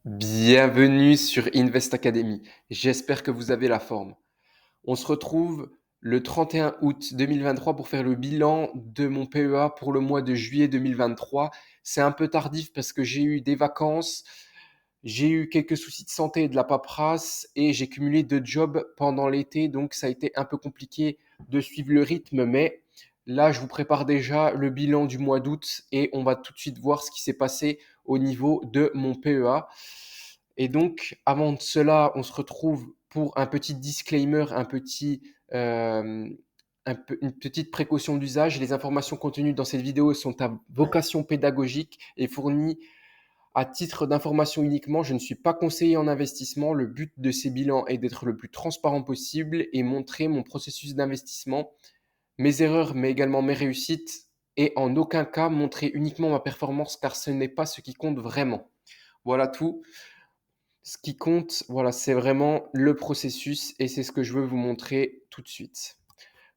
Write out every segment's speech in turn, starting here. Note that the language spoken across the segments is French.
Bienvenue sur Invest Academy. J'espère que vous avez la forme. On se retrouve le 31 août 2023 pour faire le bilan de mon PEA pour le mois de juillet 2023. C'est un peu tardif parce que j'ai eu des vacances, j'ai eu quelques soucis de santé et de la paperasse et j'ai cumulé 2 jobs pendant l'été, donc ça a été un peu compliqué de suivre le rythme, mais là je vous prépare déjà le bilan du mois d'août et on va tout de suite voir ce qui s'est passé au niveau de mon PEA. Et donc, avant de cela, on se retrouve pour un petit disclaimer, euh, une petite précaution d'usage. Les informations contenues dans cette vidéo sont à vocation pédagogique et fournies à titre d'information uniquement. Je ne suis pas conseiller en investissement. Le but de ces bilans est d'être le plus transparent possible et montrer mon processus d'investissement, mes erreurs, mais également mes réussites, et en aucun cas montrer uniquement ma performance car ce n'est pas ce qui compte vraiment. Voilà tout. Ce qui compte, voilà, c'est vraiment le processus et c'est ce que je veux vous montrer tout de suite.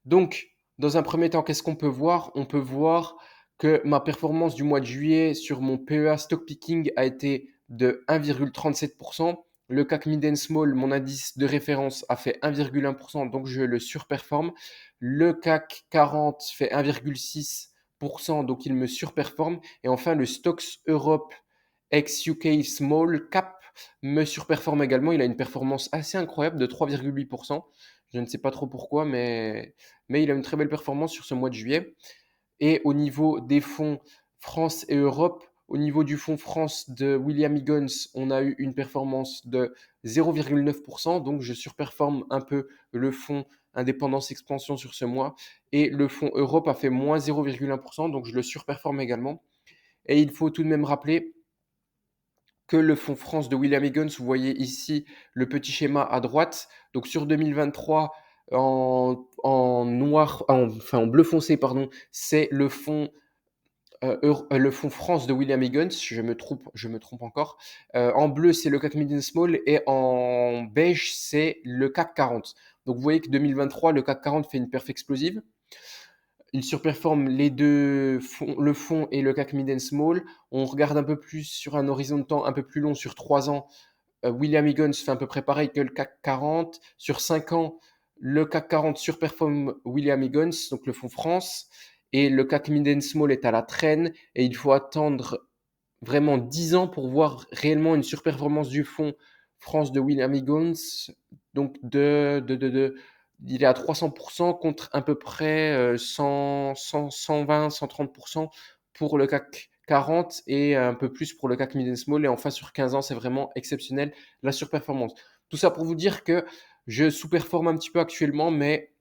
Donc, dans un premier temps, qu'est-ce qu'on peut voir? On peut voir que ma performance du mois de juillet sur mon PEA Stock Picking a été de 1,37%. Le CAC Mid and Small, mon indice de référence, a fait 1,1%, donc je le surperforme. Le CAC 40 fait 1,6%, donc il me surperforme. Et enfin, le Stocks Europe ex-UK Small Cap me surperforme également. Il a une performance assez incroyable de 3,8%. Je ne sais pas trop pourquoi, mais il a une très belle performance sur ce mois de juillet. Et au niveau des fonds France et Europe, au niveau du fonds France de William Higgins, on a eu une performance de 0,9%. Donc je surperforme un peu le fonds Indépendance Expansion sur ce mois. Et le fonds Europe a fait moins 0,1%, donc je le surperforme également. Et il faut tout de même rappeler que le fonds France de William Higgins. Vous voyez ici le petit schéma à droite. Donc sur 2023, en noir, enfin en bleu foncé, pardon, c'est le fonds France de William Higgins. Je me trompe encore. En bleu, c'est le CAC Mid and Small et en beige, c'est le CAC 40. Donc vous voyez que 2023, le CAC 40 fait une perf explosive. Il surperforme les deux fonds, le fonds et le CAC Mid and Small. On regarde un peu plus sur un horizon de temps un peu plus long, sur 3 ans. William Higgins fait à peu près pareil que le CAC 40. Sur 5 ans, le CAC 40 surperforme William Higgins, donc le fonds France. Et le CAC Mid and Small est à la traîne. Et il faut attendre vraiment 10 ans pour voir réellement une surperformance du fonds France de William Higgins. Donc il est à 300% contre à peu près 100, 100, 120, 130% pour le CAC 40 et un peu plus pour le CAC Mid and Small. Et enfin, sur 15 ans, c'est vraiment exceptionnel la surperformance. Tout ça pour vous dire que je sous-performe un petit peu actuellement, mais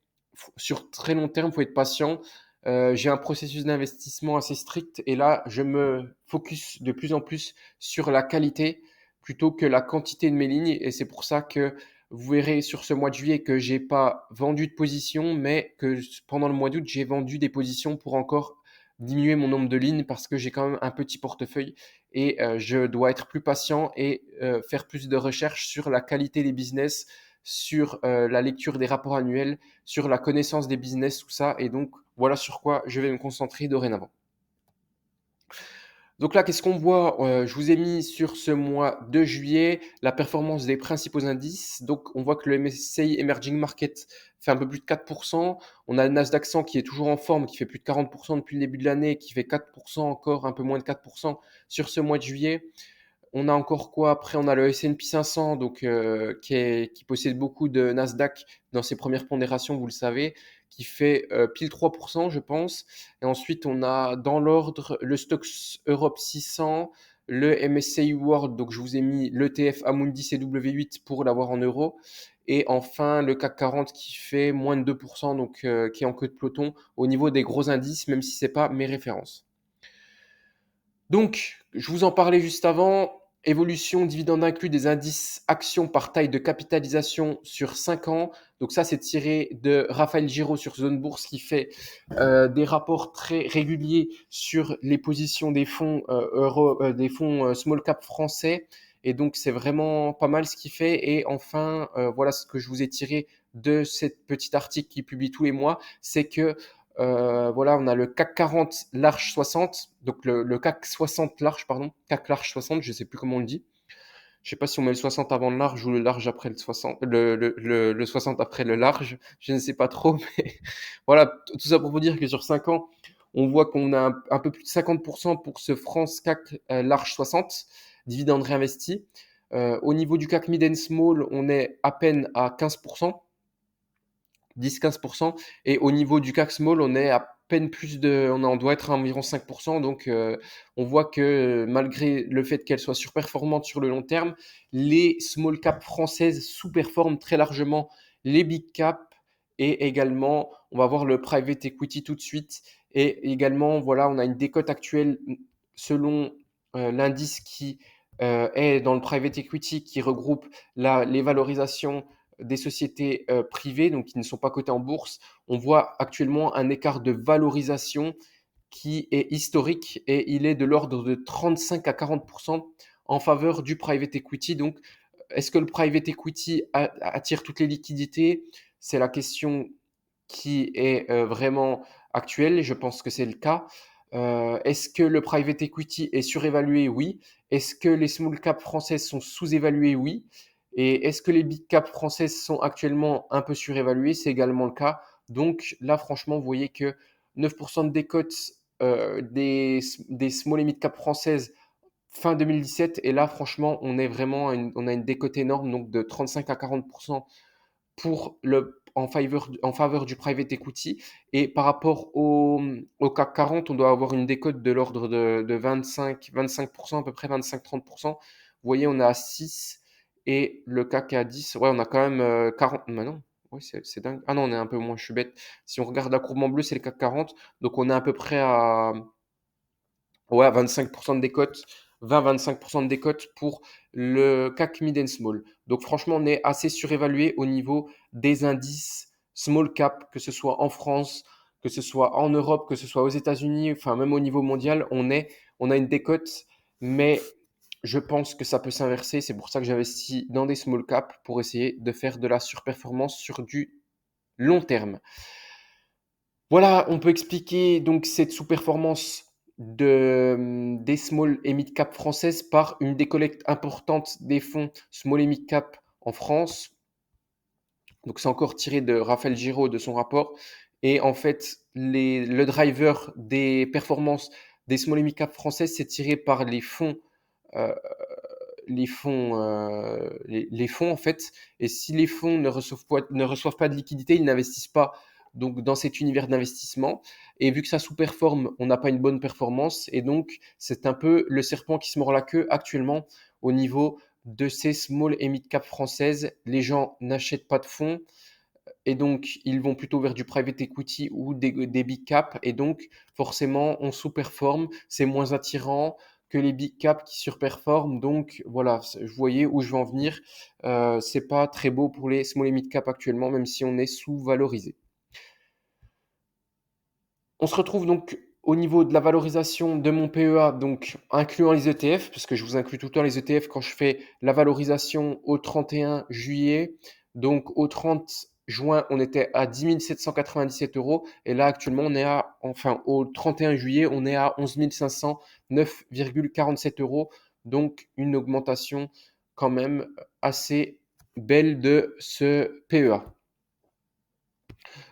sur très long terme, il faut être patient. J'ai un processus d'investissement assez strict et là, je me focus de plus en plus sur la qualité plutôt que la quantité de mes lignes. Et c'est pour ça que vous verrez sur ce mois de juillet que j'ai pas vendu de position, mais que pendant le mois d'août, j'ai vendu des positions pour encore diminuer mon nombre de lignes parce que j'ai quand même un petit portefeuille et je dois être plus patient et faire plus de recherches sur la qualité des business, sur la lecture des rapports annuels, sur la connaissance des business, tout ça. Et donc, voilà sur quoi je vais me concentrer dorénavant. Donc là, qu'est-ce qu'on voit? Je vous ai mis sur ce mois de juillet la performance des principaux indices. Donc, on voit que le MSCI Emerging Market fait un peu plus de 4%. On a le Nasdaq 100 qui est toujours en forme, qui fait plus de 40% depuis le début de l'année, qui fait 4% encore, un peu moins de 4% sur ce mois de juillet. On a encore quoi? Après, on a le S&P 500, donc qui possède beaucoup de Nasdaq dans ses premières pondérations, vous le savez, qui fait pile 3%, je pense. Et ensuite, on a dans l'ordre le Stocks Europe 600, le MSCI World, donc je vous ai mis l'ETF Amundi CW8 pour l'avoir en euros. Et enfin, le CAC 40 qui fait moins de 2%, donc qui est en queue de peloton au niveau des gros indices, même si ce n'est pas mes références. Donc, je vous en parlais juste avant, évolution dividende inclus des indices actions par taille de capitalisation sur 5 ans. Donc ça, c'est tiré de Raphaël Giraud sur Zone Bourse qui fait des rapports très réguliers sur les positions des fonds, small cap français. Et donc, c'est vraiment pas mal ce qu'il fait. Et enfin, voilà ce que je vous ai tiré de cet petit article qu'il publie tous les mois, c'est que voilà, on a le CAC 40 large 60, donc le CAC 60 large, pardon, CAC large 60, je ne sais plus comment on le dit. Je sais pas si on met le 60 avant le large ou le large après le 60, le 60 après le large. Je ne sais pas trop, mais voilà, tout ça pour vous dire que sur 5 ans, on voit qu'on a un peu plus de 50% pour ce France CAC large 60, dividendes réinvestis. Au niveau du CAC Mid and Small, on est à peine à 15%. 10-15%. Et au niveau du CAC Small, on est à peine plus de, on doit être à environ 5%. Donc, on voit que malgré le fait qu'elles soient surperformantes sur le long terme, les small cap françaises sous-performent très largement les big cap et également, on va voir le private equity tout de suite. Et également, voilà, on a une décote actuelle selon l'indice qui est dans le private equity qui regroupe les valorisations des sociétés privées, donc qui ne sont pas cotées en bourse. On voit actuellement un écart de valorisation qui est historique et il est de l'ordre de 35 à 40% en faveur du private equity. Donc, est-ce que le private equity attire toutes les liquidités? C'est la question qui est vraiment actuelle. Je pense que c'est le cas. Est-ce que le private equity est surévalué? Oui. Est-ce que les small caps françaises sont sous-évaluées? Oui. Et est-ce que les big caps françaises sont actuellement un peu surévaluées? C'est également le cas. Donc là, franchement, vous voyez que 9% de décote des small et mid caps françaises fin 2017. Et là, franchement, on est vraiment on a une décote énorme, donc de 35 à 40% en faveur du private equity. Et par rapport au CAC 40, on doit avoir une décote de l'ordre de 25%, à peu près 25-30%. Vous voyez, on est à 6 et le CAC est à 10. Ouais, on a quand même 40. Mais non, ouais, c'est dingue. Ah non, on est un peu moins, je suis bête. Si on regarde la courbe en bleu, c'est le CAC 40. Donc on est à peu près à, ouais, 25% de décote, 20-25% de décote pour le CAC Mid and Small. Donc franchement, on est assez surévalué au niveau des indices small cap, que ce soit en France, que ce soit en Europe, que ce soit aux États-Unis, enfin même au niveau mondial, on a une décote, mais je pense que ça peut s'inverser. C'est pour ça que j'investis dans des small cap pour essayer de faire de la surperformance sur du long terme. Voilà, on peut expliquer donc cette sous-performance des small et mid cap françaises par une décollecte importante des fonds small et mid cap en France. Donc c'est encore tiré de Raphaël Giraud de son rapport. Et en fait, le driver des performances des small et mid cap françaises, c'est tiré par euh, les fonds en fait. Et si les fonds ne reçoivent pas de liquidité, ils n'investissent pas donc dans cet univers d'investissement. Et vu que ça sous-performe, on n'a pas une bonne performance. Et donc, c'est un peu le serpent qui se mord la queue actuellement au niveau de ces small et mid cap françaises. Les gens n'achètent pas de fonds et donc ils vont plutôt vers du private equity ou des big cap et donc forcément on sous-performe, c'est moins attirant que les big cap qui surperforment. Donc voilà, vous voyez où je veux en venir. C'est pas très beau pour les small et mid cap actuellement, même si on est sous-valorisé. On se retrouve donc au niveau de la valorisation de mon PEA, donc incluant les ETF, parce que je vous inclus tout le temps les ETF quand je fais la valorisation au 31 juillet. Donc au 30 juin, on était à 10 797 euros. Et là, actuellement, au 31 juillet, on est à 11 509,47 euros. Donc une augmentation quand même assez belle de ce PEA.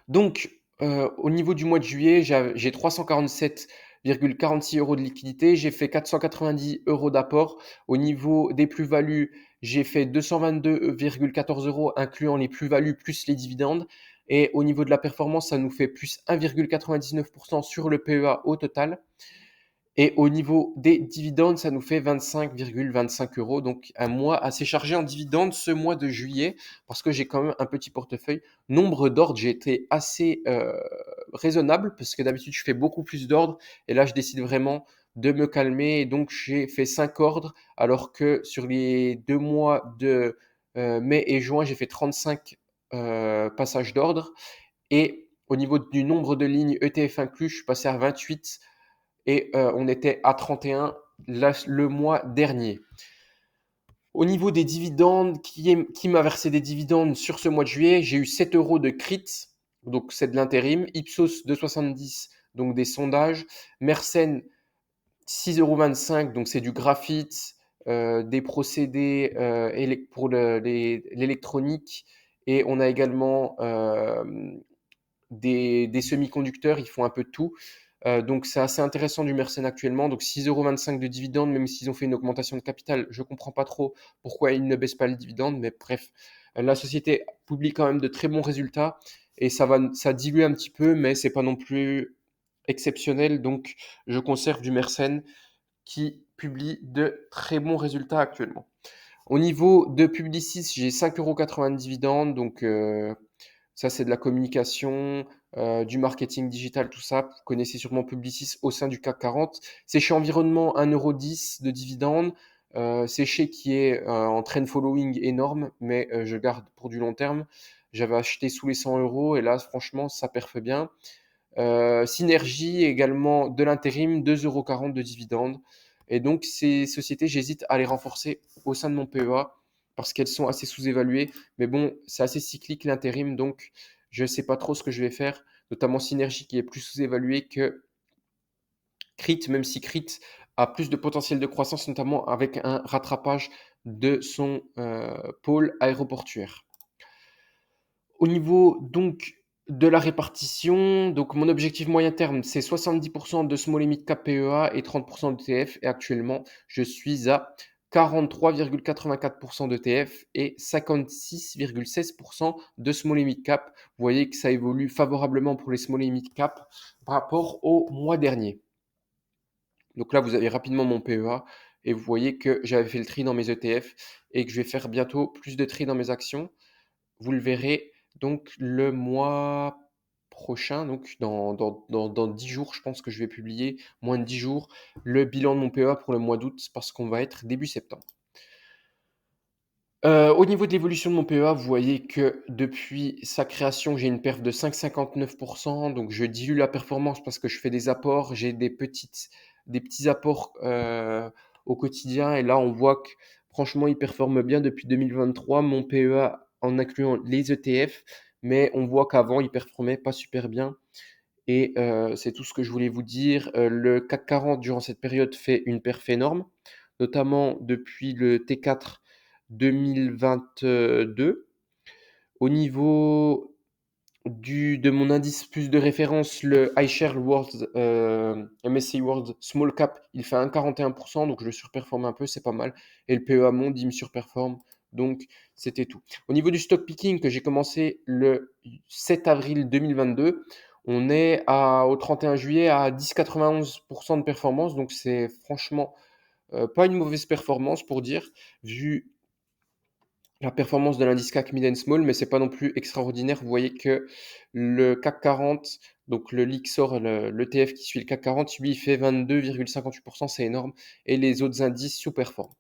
Donc, au niveau du mois de juillet, j'ai 347,46 euros de liquidité. J'ai fait 490 euros d'apport. Au niveau des plus-values, j'ai fait 222,14 euros, incluant les plus-values plus les dividendes. Et au niveau de la performance, ça nous fait plus 1,99% sur le PEA au total. Et au niveau des dividendes, ça nous fait 25,25 euros. Donc un mois assez chargé en dividendes ce mois de juillet parce que j'ai quand même un petit portefeuille. Nombre d'ordres, j'ai été assez raisonnable parce que d'habitude je fais beaucoup plus d'ordres et là je décide vraiment de me calmer et donc j'ai fait 5 ordres alors que sur les 2 mois de mai et juin j'ai fait 35 passages d'ordre et au niveau du nombre de lignes ETF inclus, je suis passé à 28 et on était à 31 le mois dernier. Au niveau des dividendes, qui m'a versé des dividendes sur ce mois de juillet? J'ai eu 7 euros de CRIT, donc c'est de l'intérim. Ipsos 2,70, donc des sondages. Mersenne 6,25 euros, donc c'est du graphite. des procédés pour l'électronique et on a également des semi-conducteurs, ils font un peu de tout. Donc c'est assez intéressant du Mersen actuellement. Donc 6,25 € de dividendes, même s'ils ont fait une augmentation de capital, je ne comprends pas trop pourquoi ils ne baissent pas le dividende. Mais bref, la société publie quand même de très bons résultats et ça dilue un petit peu, mais c'est pas non plus exceptionnel. Donc je conserve du Mersen qui publie de très bons résultats actuellement. Au niveau de Publicis, j'ai 5,80 € de dividendes. Donc ça, c'est de la communication, du marketing digital, tout ça. Vous connaissez sûrement Publicis au sein du CAC 40. C'est chez Environnement 1,10 € de dividendes. C'est chez qui est en trend following énorme, mais je garde pour du long terme. J'avais acheté sous les 100 € et là, franchement, ça perfe bien. Synergie également de l'intérim, 2,40 € de dividendes. Et donc, ces sociétés, j'hésite à les renforcer au sein de mon PEA parce qu'elles sont assez sous-évaluées. Mais bon, c'est assez cyclique l'intérim, donc je ne sais pas trop ce que je vais faire, notamment Synergie qui est plus sous-évaluée que Crit, même si Crit a plus de potentiel de croissance, notamment avec un rattrapage de son pôle aéroportuaire. Au niveau donc de la répartition, donc mon objectif moyen terme, c'est 70% de small et mid cap PEA et 30% d'ETF. Et actuellement, je suis à 43,84% d'ETF et 56,16% de small et mid cap. Vous voyez que ça évolue favorablement pour les small et mid cap par rapport au mois dernier. Donc là, vous avez rapidement mon PEA et vous voyez que j'avais fait le tri dans mes ETF et que je vais faire bientôt plus de tri dans mes actions. Vous le verrez donc le mois prochain, donc dans 10 jours, je pense que je vais publier, moins de 10 jours, le bilan de mon PEA pour le mois d'août parce qu'on va être début septembre. Au niveau de l'évolution de mon PEA, vous voyez que depuis sa création, j'ai une perf de 5,59%. Donc je dilue la performance parce que je fais des apports, j'ai des petits apports au quotidien. Et là, on voit que franchement, il performe bien depuis 2023, mon PEA en incluant les ETF. Mais on voit qu'avant, il performait pas super bien. Et c'est tout ce que je voulais vous dire. Le CAC 40, durant cette période, fait une perf énorme, notamment depuis le T4 2022. Au niveau de mon indice plus de référence, le iShares World, MSCI World Small Cap, il fait 1,41%, donc je surperforme un peu, c'est pas mal. Et le PEA Monde, il me surperforme, donc c'était tout. Au niveau du stock picking que j'ai commencé le 7 avril 2022, on est au 31 juillet à 10,91% de performance, donc c'est franchement pas une mauvaise performance pour dire, vu la performance de l'indice CAC Mid and Small, mais c'est pas non plus extraordinaire. Vous voyez que le CAC 40, donc le Lixor, l'ETF qui suit le CAC 40, lui, il fait 22,58%, c'est énorme, et les autres indices sous-performent.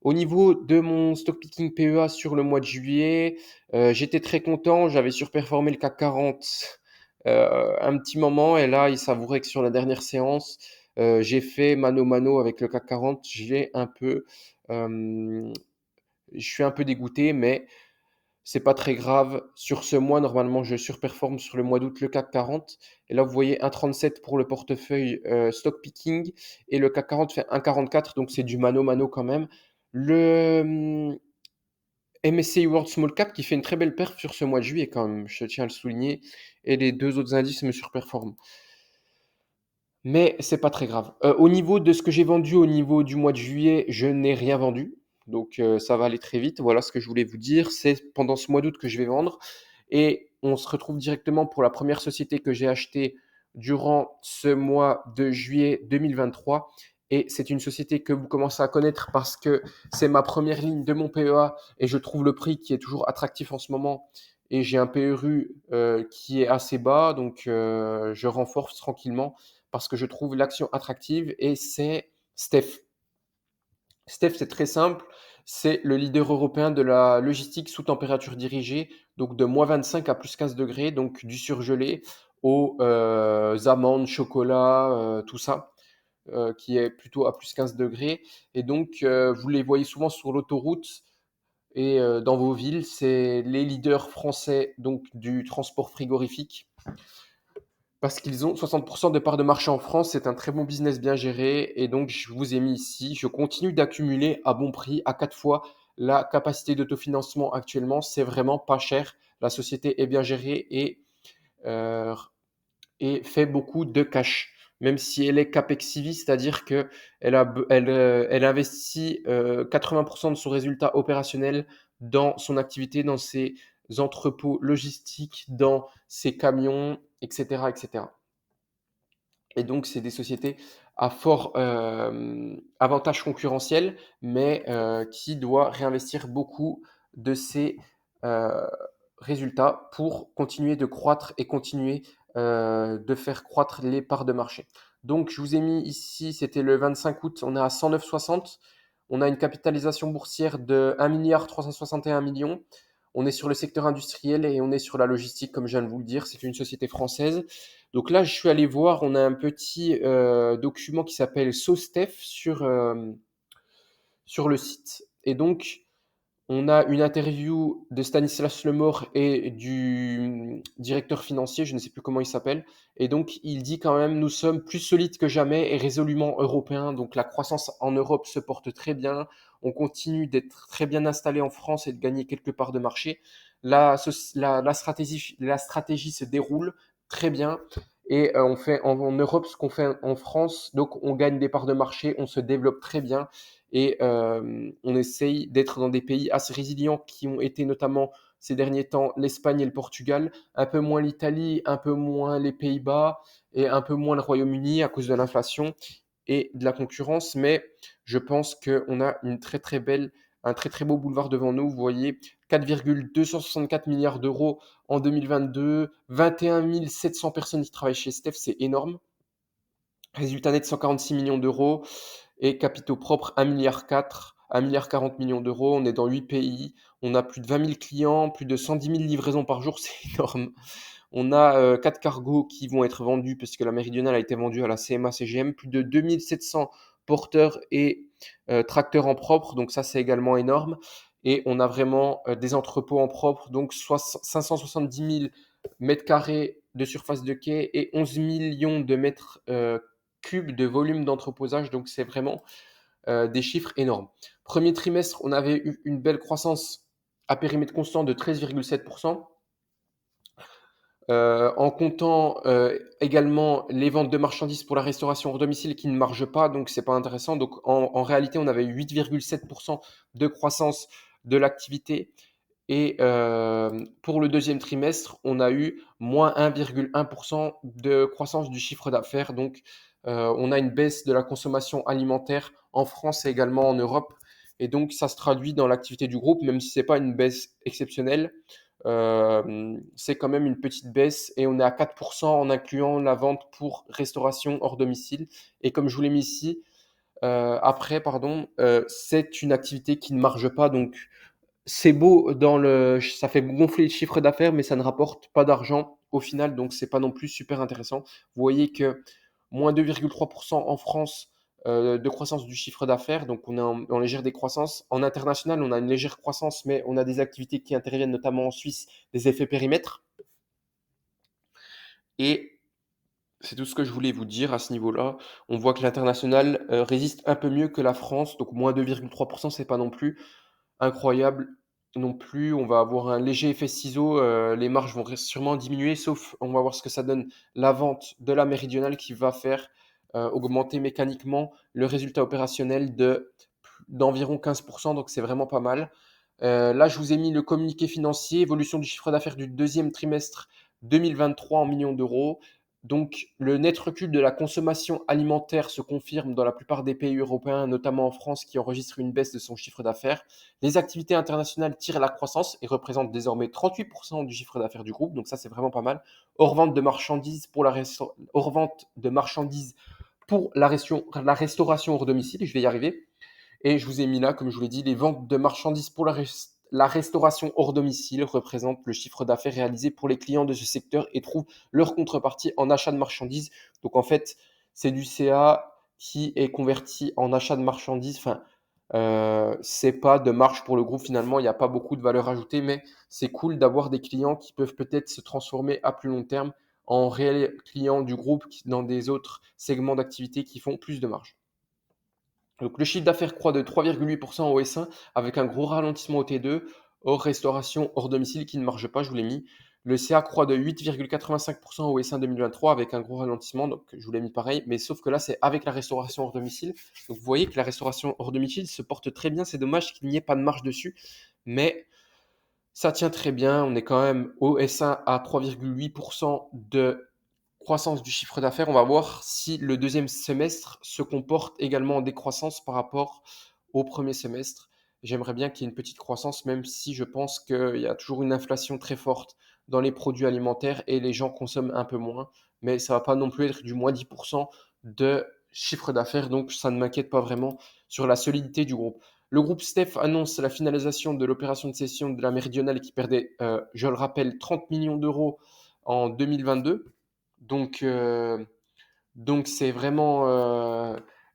Au niveau de mon stock picking PEA sur le mois de juillet, j'étais très content, j'avais surperformé le CAC 40 un petit moment, et là, il savourait que sur la dernière séance, j'ai fait mano avec le CAC 40, je suis un peu dégoûté, mais c'est pas très grave. Sur ce mois, normalement, je surperforme sur le mois d'août le CAC 40. Et là, vous voyez 1,37 pour le portefeuille stock picking. Et le CAC 40 fait 1,44, donc c'est du mano quand même. Le MSCI World Small Cap qui fait une très belle perf sur ce mois de juillet quand même, je tiens à le souligner. Et les deux autres indices me surperforment. Mais c'est pas très grave. Au niveau de ce que j'ai vendu au niveau du mois de juillet, je n'ai rien vendu. Donc ça va aller très vite. Voilà ce que je voulais vous dire. C'est pendant ce mois d'août que je vais vendre. Et on se retrouve directement pour la première société que j'ai achetée durant ce mois de juillet 2023. Et c'est une société que vous commencez à connaître parce que c'est ma première ligne de mon PEA et je trouve le prix qui est toujours attractif en ce moment. Et j'ai un PERU qui est assez bas, donc je renforce tranquillement parce que je trouve l'action attractive et c'est Steph. Steph, c'est très simple. C'est le leader européen de la logistique sous température dirigée, donc de moins 25 à plus 15 degrés, donc du surgelé aux amandes, chocolat, tout ça, qui est plutôt à plus 15 degrés. Et donc, vous les voyez souvent sur l'autoroute et dans vos villes. C'est les leaders français donc, du transport frigorifique. Parce qu'ils ont 60% de parts de marché en France, c'est un très bon business bien géré et donc je vous ai mis ici, je continue d'accumuler à bon prix, à 4 fois la capacité d'autofinancement actuellement, c'est vraiment pas cher. La société est bien gérée euh, et fait beaucoup de cash, même si elle est capexivi, c'est-à-dire que elle investit 80% de son résultat opérationnel dans son activité, dans ses entrepôts logistiques, dans ses camions, etc., etc. Et donc, c'est des sociétés à fort avantage concurrentiel, mais qui doit réinvestir beaucoup de ses euh, résultats pour continuer de croître et continuer de faire croître les parts de marché. Donc, je vous ai mis ici, c'était le 25 août, on est à 109,60. On a une capitalisation boursière de 1,361 milliard. On est sur le secteur industriel et on est sur la logistique, comme je viens de vous le dire. C'est une société française. Donc là, je suis allé voir, on a un petit document qui s'appelle SOSTEF sur le site. Et donc, on a une interview de Stanislas Lemort et du directeur financier, je ne sais plus comment il s'appelle. Et donc, il dit quand même, nous sommes plus solides que jamais et résolument européens. Donc, la croissance en Europe se porte très bien. On continue d'être très bien installé en France et de gagner quelques parts de marché. La stratégie se déroule très bien. Et on fait en Europe ce qu'on fait en France. Donc, on gagne des parts de marché, on se développe très bien et on essaye d'être dans des pays assez résilients qui ont été notamment ces derniers temps l'Espagne et le Portugal, un peu moins l'Italie, un peu moins les Pays-Bas et un peu moins le Royaume-Uni à cause de l'inflation et de la concurrence, mais je pense qu'on a un très très beau boulevard devant nous. Vous voyez, 4,264 milliards d'euros en 2022, 21 700 personnes qui travaillent chez Steph, c'est énorme. Résultat net 146 millions d'euros et capitaux propres 1,4 milliard, 1,40 milliard d'euros. On est dans 8 pays. On a plus de 20 000 clients, plus de 110 000 livraisons par jour. C'est énorme. On a 4 cargos qui vont être vendus parce que la méridionale a été vendue à la CMA CGM. Plus de 2700 porteurs et tracteurs en propre. Donc ça, c'est également énorme. Et on a vraiment des entrepôts en propre. Donc 570 000 mètres carrés de surface de quai et 11 millions de mètres cubes de volume d'entreposage. Donc c'est vraiment des chiffres énormes. Premier trimestre, on avait eu une belle croissance à périmètre constant de 13,7%. En comptant également les ventes de marchandises pour la restauration hors domicile qui ne marchent pas, donc c'est pas intéressant. Donc en réalité, on avait 8,7% de croissance de l'activité. Et pour le deuxième trimestre, on a eu moins 1,1% de croissance du chiffre d'affaires. Donc on a une baisse de la consommation alimentaire en France et également en Europe. Et donc ça se traduit dans l'activité du groupe, même si ce n'est pas une baisse exceptionnelle. C'est quand même une petite baisse et on est à 4% en incluant la vente pour restauration hors domicile. Et comme je vous l'ai mis ici, c'est une activité qui ne marche pas. Donc, c'est beau ça fait gonfler le chiffre d'affaires, mais ça ne rapporte pas d'argent au final. Donc, c'est pas non plus super intéressant. Vous voyez que moins 2,3% en France de croissance du chiffre d'affaires. Donc, on est en légère décroissance. En international, on a une légère croissance, mais on a des activités qui interviennent notamment en Suisse, des effets périmètres. Et c'est tout ce que je voulais vous dire à ce niveau-là. On voit que l'international résiste un peu mieux que la France. Donc, moins 2,3%, c'est pas non plus incroyable non plus. On va avoir un léger effet ciseau. Les marges vont sûrement diminuer, sauf on va voir ce que ça donne la vente de la méridionale qui va faire augmenter mécaniquement le résultat opérationnel d'environ 15%. Donc c'est vraiment pas mal. Là, je vous ai mis le communiqué financier, évolution du chiffre d'affaires du deuxième trimestre 2023 en millions d'euros. Donc, le net recul de la consommation alimentaire se confirme dans la plupart des pays européens, notamment en France, qui enregistre une baisse de son chiffre d'affaires. Les activités internationales tirent la croissance et représentent désormais 38% du chiffre d'affaires du groupe. Donc ça, c'est vraiment pas mal. Hors vente de marchandises pour la restauration hors domicile, je vais y arriver. Et je vous ai mis là, comme je vous l'ai dit, les ventes de marchandises pour la restauration hors domicile représentent le chiffre d'affaires réalisé pour les clients de ce secteur et trouvent leur contrepartie en achat de marchandises. Donc en fait, c'est du CA qui est converti en achat de marchandises. Enfin, c'est pas de marge pour le groupe finalement, il n'y a pas beaucoup de valeur ajoutée, mais c'est cool d'avoir des clients qui peuvent peut-être se transformer à plus long terme en réels clients du groupe dans des autres segments d'activité qui font plus de marge. Donc le chiffre d'affaires croît de 3,8% au S1 avec un gros ralentissement au T2, hors restauration, hors domicile qui ne marche pas, je vous l'ai mis. Le CA croît de 8,85% au S1 2023 avec un gros ralentissement, donc je vous l'ai mis pareil, mais sauf que là c'est avec la restauration hors domicile. Donc vous voyez que la restauration hors domicile se porte très bien, c'est dommage qu'il n'y ait pas de marge dessus, mais ça tient très bien, on est quand même au S1 à 3,8% de croissance du chiffre d'affaires. On va voir si le deuxième semestre se comporte également en décroissance par rapport au premier semestre. J'aimerais bien qu'il y ait une petite croissance, même si je pense qu'il y a toujours une inflation très forte dans les produits alimentaires et les gens consomment un peu moins. Mais ça ne va pas non plus être du moins 10% de chiffre d'affaires, donc ça ne m'inquiète pas vraiment sur la solidité du groupe. Le groupe Steph annonce la finalisation de l'opération de cession de la Méridionale qui perdait, je le rappelle, 30 millions d'euros en 2022. Donc, euh, donc c'est vraiment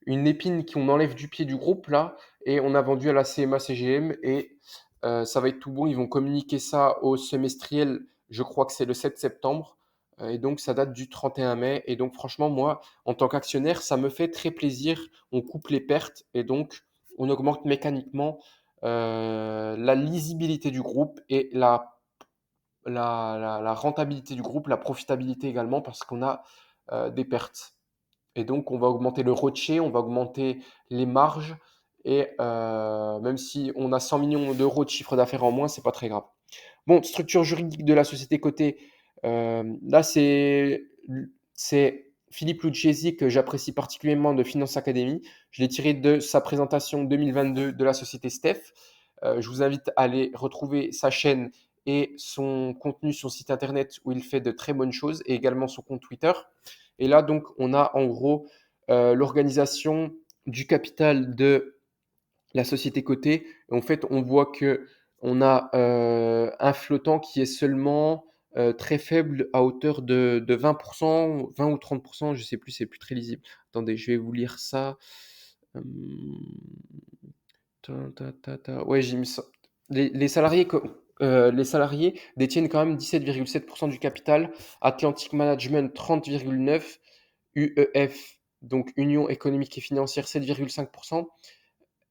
une épine qu'on enlève du pied du groupe là. Et on a vendu à la CMA CGM et ça va être tout bon. Ils vont communiquer ça au semestriel. Je crois que c'est le 7 septembre. Et donc ça date du 31 mai. Et donc franchement, moi, en tant qu'actionnaire, ça me fait très plaisir. On coupe les pertes et donc on augmente mécaniquement la lisibilité du groupe et la rentabilité du groupe, la profitabilité également, parce qu'on a des pertes. Et donc, on va augmenter le ROCE, on va augmenter les marges. Et même si on a 100 millions d'euros de chiffre d'affaires en moins, c'est pas très grave. Bon, structure juridique de la société cotée. Là, c'est Philippe Lucchesi que j'apprécie particulièrement de Finance Academy. Je l'ai tiré de sa présentation 2022 de la société Steph. Je vous invite à aller retrouver sa chaîne et son contenu, son site internet où il fait de très bonnes choses et également son compte Twitter. Et là, donc, on a en gros l'organisation du capital de la société cotée. Et en fait, on voit que on a un flottant qui est seulement très faible à hauteur de 20%, 20 ou 30%, je ne sais plus, c'est plus très lisible. Attendez, je vais vous lire ça. Hum, Ouais, j'ai mis ça. Les salariés détiennent quand même 17,7% du capital, Atlantic Management 30,9%, UEF, donc Union économique et financière 7,5%,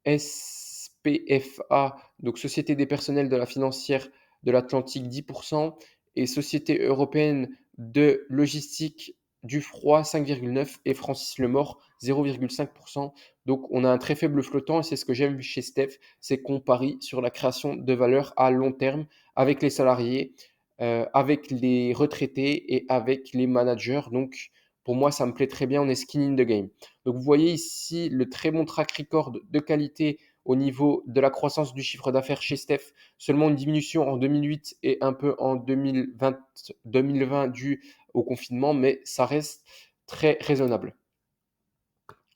SPFA, donc Société des personnels de la financière de l'Atlantique 10%, et Société européenne de logistique du froid 5,9% et Francis Lemort 0,5%. Donc on a un très faible flottant et c'est ce que j'aime chez Steph, c'est qu'on parie sur la création de valeur à long terme avec les salariés, avec les retraités et avec les managers. Donc pour moi ça me plaît très bien, on est skin in the game. Donc vous voyez ici le très bon track record de qualité au niveau de la croissance du chiffre d'affaires chez Steph. Seulement une diminution en 2008 et un peu en 2020 due au confinement, mais ça reste très raisonnable.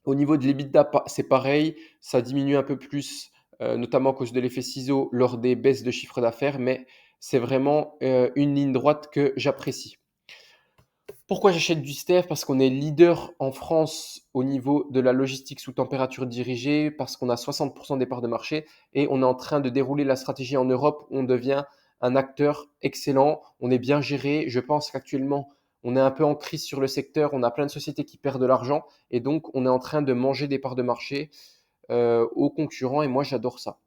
Au niveau de l'EBITDA, c'est pareil, ça diminue un peu plus, notamment à cause de l'effet ciseau lors des baisses de chiffre d'affaires, mais c'est vraiment une ligne droite que j'apprécie. Pourquoi j'achète du Steph? Parce qu'on est leader en France au niveau de la logistique sous température dirigée, parce qu'on a 60% des parts de marché et on est en train de dérouler la stratégie en Europe. On devient un acteur excellent, on est bien géré. Je pense qu'actuellement, on est un peu en crise sur le secteur, on a plein de sociétés qui perdent de l'argent et donc on est en train de manger des parts de marché aux concurrents et moi j'adore ça.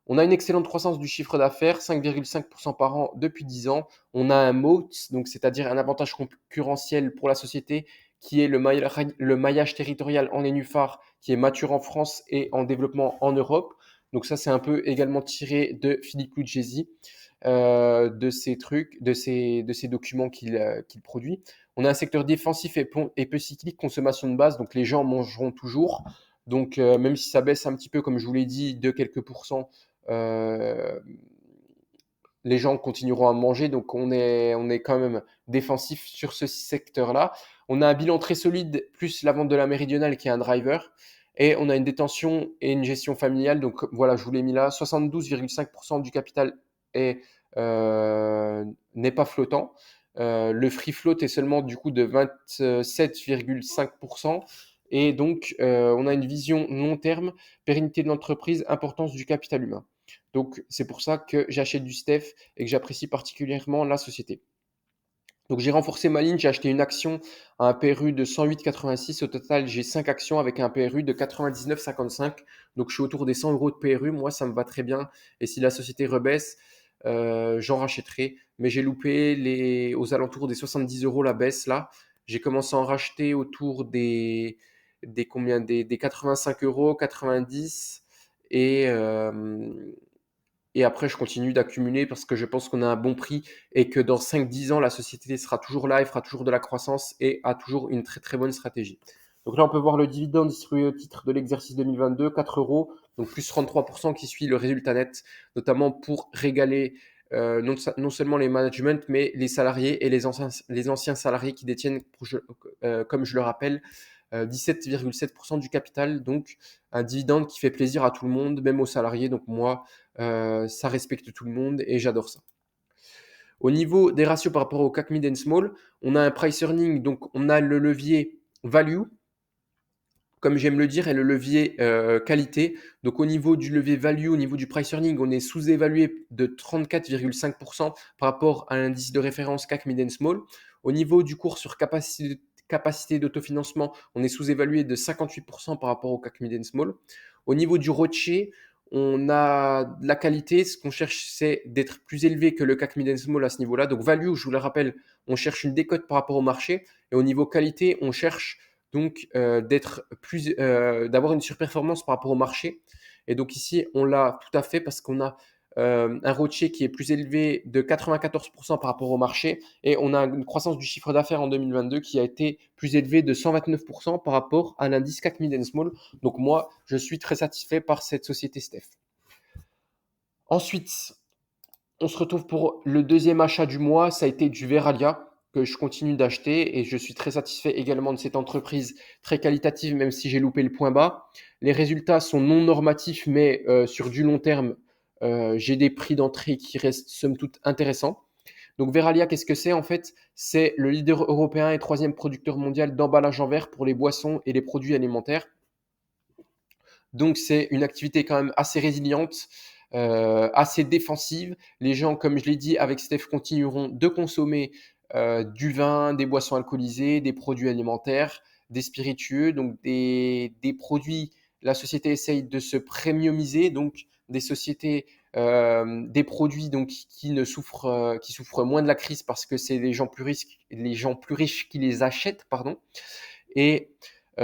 On a une excellente croissance du chiffre d'affaires, 5,5% par an depuis 10 ans. On a un moat, donc c'est-à-dire un avantage concurrentiel pour la société, qui est le maillage territorial en nénuphar, qui est mature en France et en développement en Europe. Donc ça, c'est un peu également tiré de Philippe Lucchesi, de ces trucs, de ces documents qu'il produit. On a un secteur défensif et peu cyclique, consommation de base, donc les gens mangeront toujours. Donc même si ça baisse un petit peu, comme je vous l'ai dit, de quelques pourcents, euh, les gens continueront à manger, donc on est quand même défensif sur ce secteur-là. On a un bilan très solide, plus la vente de la méridionale qui est un driver, et on a une détention et une gestion familiale, donc voilà, je vous l'ai mis là, 72,5% du capital est, n'est pas flottant. Le free float est seulement du coup de 27,5%. Et donc, on a une vision long terme, pérennité de l'entreprise, importance du capital humain. Donc, c'est pour ça que j'achète du Steph et que j'apprécie particulièrement la société. Donc j'ai renforcé ma ligne, j'ai acheté une action à un PRU de 108,86. Au total, j'ai 5 actions avec un PRU de 99,55. Donc je suis autour des 100 euros de PRU. Moi, ça me va très bien. Et si la société rebaisse, j'en rachèterai. Mais j'ai loupé aux alentours des 70 euros la baisse là. J'ai commencé à en racheter autour des 85 euros, 90. Et, et après, je continue d'accumuler parce que je pense qu'on a un bon prix et que dans 5-10 ans, la société sera toujours là, elle fera toujours de la croissance et a toujours une très très bonne stratégie. Donc là, on peut voir le dividende distribué au titre de l'exercice 2022, 4 euros, donc plus 33% qui suit le résultat net, notamment pour régaler non seulement les managements, mais les salariés et les anciens salariés qui détiennent, comme je le rappelle, 17,7% du capital, donc un dividende qui fait plaisir à tout le monde, même aux salariés. Donc moi, ça respecte tout le monde et j'adore ça. Au niveau des ratios par rapport au CAC Mid and Small, on a un price earning, donc on a le levier value, comme j'aime le dire, et le levier qualité. Donc au niveau du levier value, au niveau du price earning, on est sous-évalué de 34,5% par rapport à l'indice de référence CAC Mid and Small. Au niveau du cours sur capacité d'autofinancement, on est sous-évalué de 58% par rapport au CAC Mid and Small. Au niveau du ROCE, on a de la qualité. Ce qu'on cherche, c'est d'être plus élevé que le CAC Mid and Small à ce niveau-là. Donc value, je vous le rappelle, on cherche une décote par rapport au marché. Et au niveau qualité, on cherche donc d'avoir une surperformance par rapport au marché. Et donc ici, on l'a tout à fait parce qu'on a un ROCE qui est plus élevé de 94% par rapport au marché et on a une croissance du chiffre d'affaires en 2022 qui a été plus élevée de 129% par rapport à l'indice CAC Mid and Small. Donc moi, je suis très satisfait par cette société Steph. Ensuite, on se retrouve pour le deuxième achat du mois. Ça a été du Veralia que je continue d'acheter et je suis très satisfait également de cette entreprise très qualitative, même si j'ai loupé le point bas. Les résultats sont non normatifs, mais sur du long terme, j'ai des prix d'entrée qui restent somme toute intéressants. Donc Veralia, qu'est-ce que c'est en fait? C'est le leader européen et troisième producteur mondial d'emballage en verre pour les boissons et les produits alimentaires. Donc c'est une activité quand même assez résiliente, assez défensive. Les gens, comme je l'ai dit avec Steph, continueront de consommer du vin, des boissons alcoolisées, des produits alimentaires, des spiritueux, donc des produits. La société essaye de se premiumiser, donc des sociétés, des produits donc qui souffrent moins de la crise parce que c'est les gens plus riches qui les achètent, pardon. Et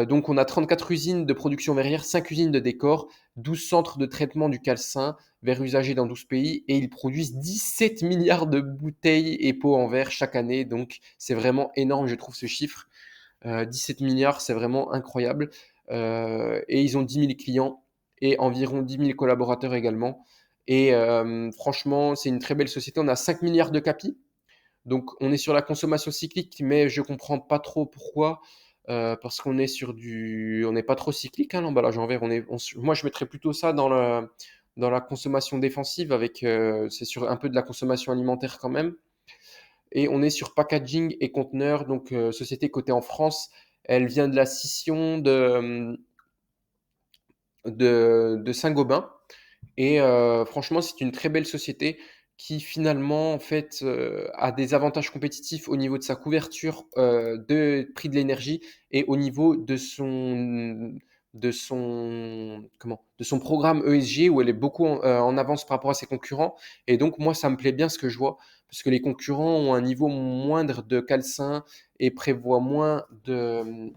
donc, on a 34 usines de production verrière, 5 usines de décor, 12 centres de traitement du calcin, verre usagé dans 12 pays, et ils produisent 17 milliards de bouteilles et pots en verre chaque année. Donc, c'est vraiment énorme, je trouve, ce chiffre. 17 milliards, c'est vraiment incroyable. Et ils ont 10 000 clients et environ 10 000 collaborateurs également. Et franchement, c'est une très belle société. On a 5 milliards de capi. Donc, on est sur la consommation cyclique, mais je comprends pas trop pourquoi. Parce qu'on est on n'est pas trop cyclique, hein, l'emballage en verre. Moi, je mettrais plutôt ça dans la consommation défensive c'est sur un peu de la consommation alimentaire quand même. Et on est sur packaging et conteneurs, donc société cotée en France. Elle vient de la scission de Saint-Gobain. Et franchement, c'est une très belle société qui finalement en fait a des avantages compétitifs au niveau de sa couverture de prix de l'énergie et au niveau de son programme ESG où elle est beaucoup en avance par rapport à ses concurrents. Et donc moi, ça me plaît bien ce que je vois parce que les concurrents ont un niveau moindre de calcin et prévoient moins de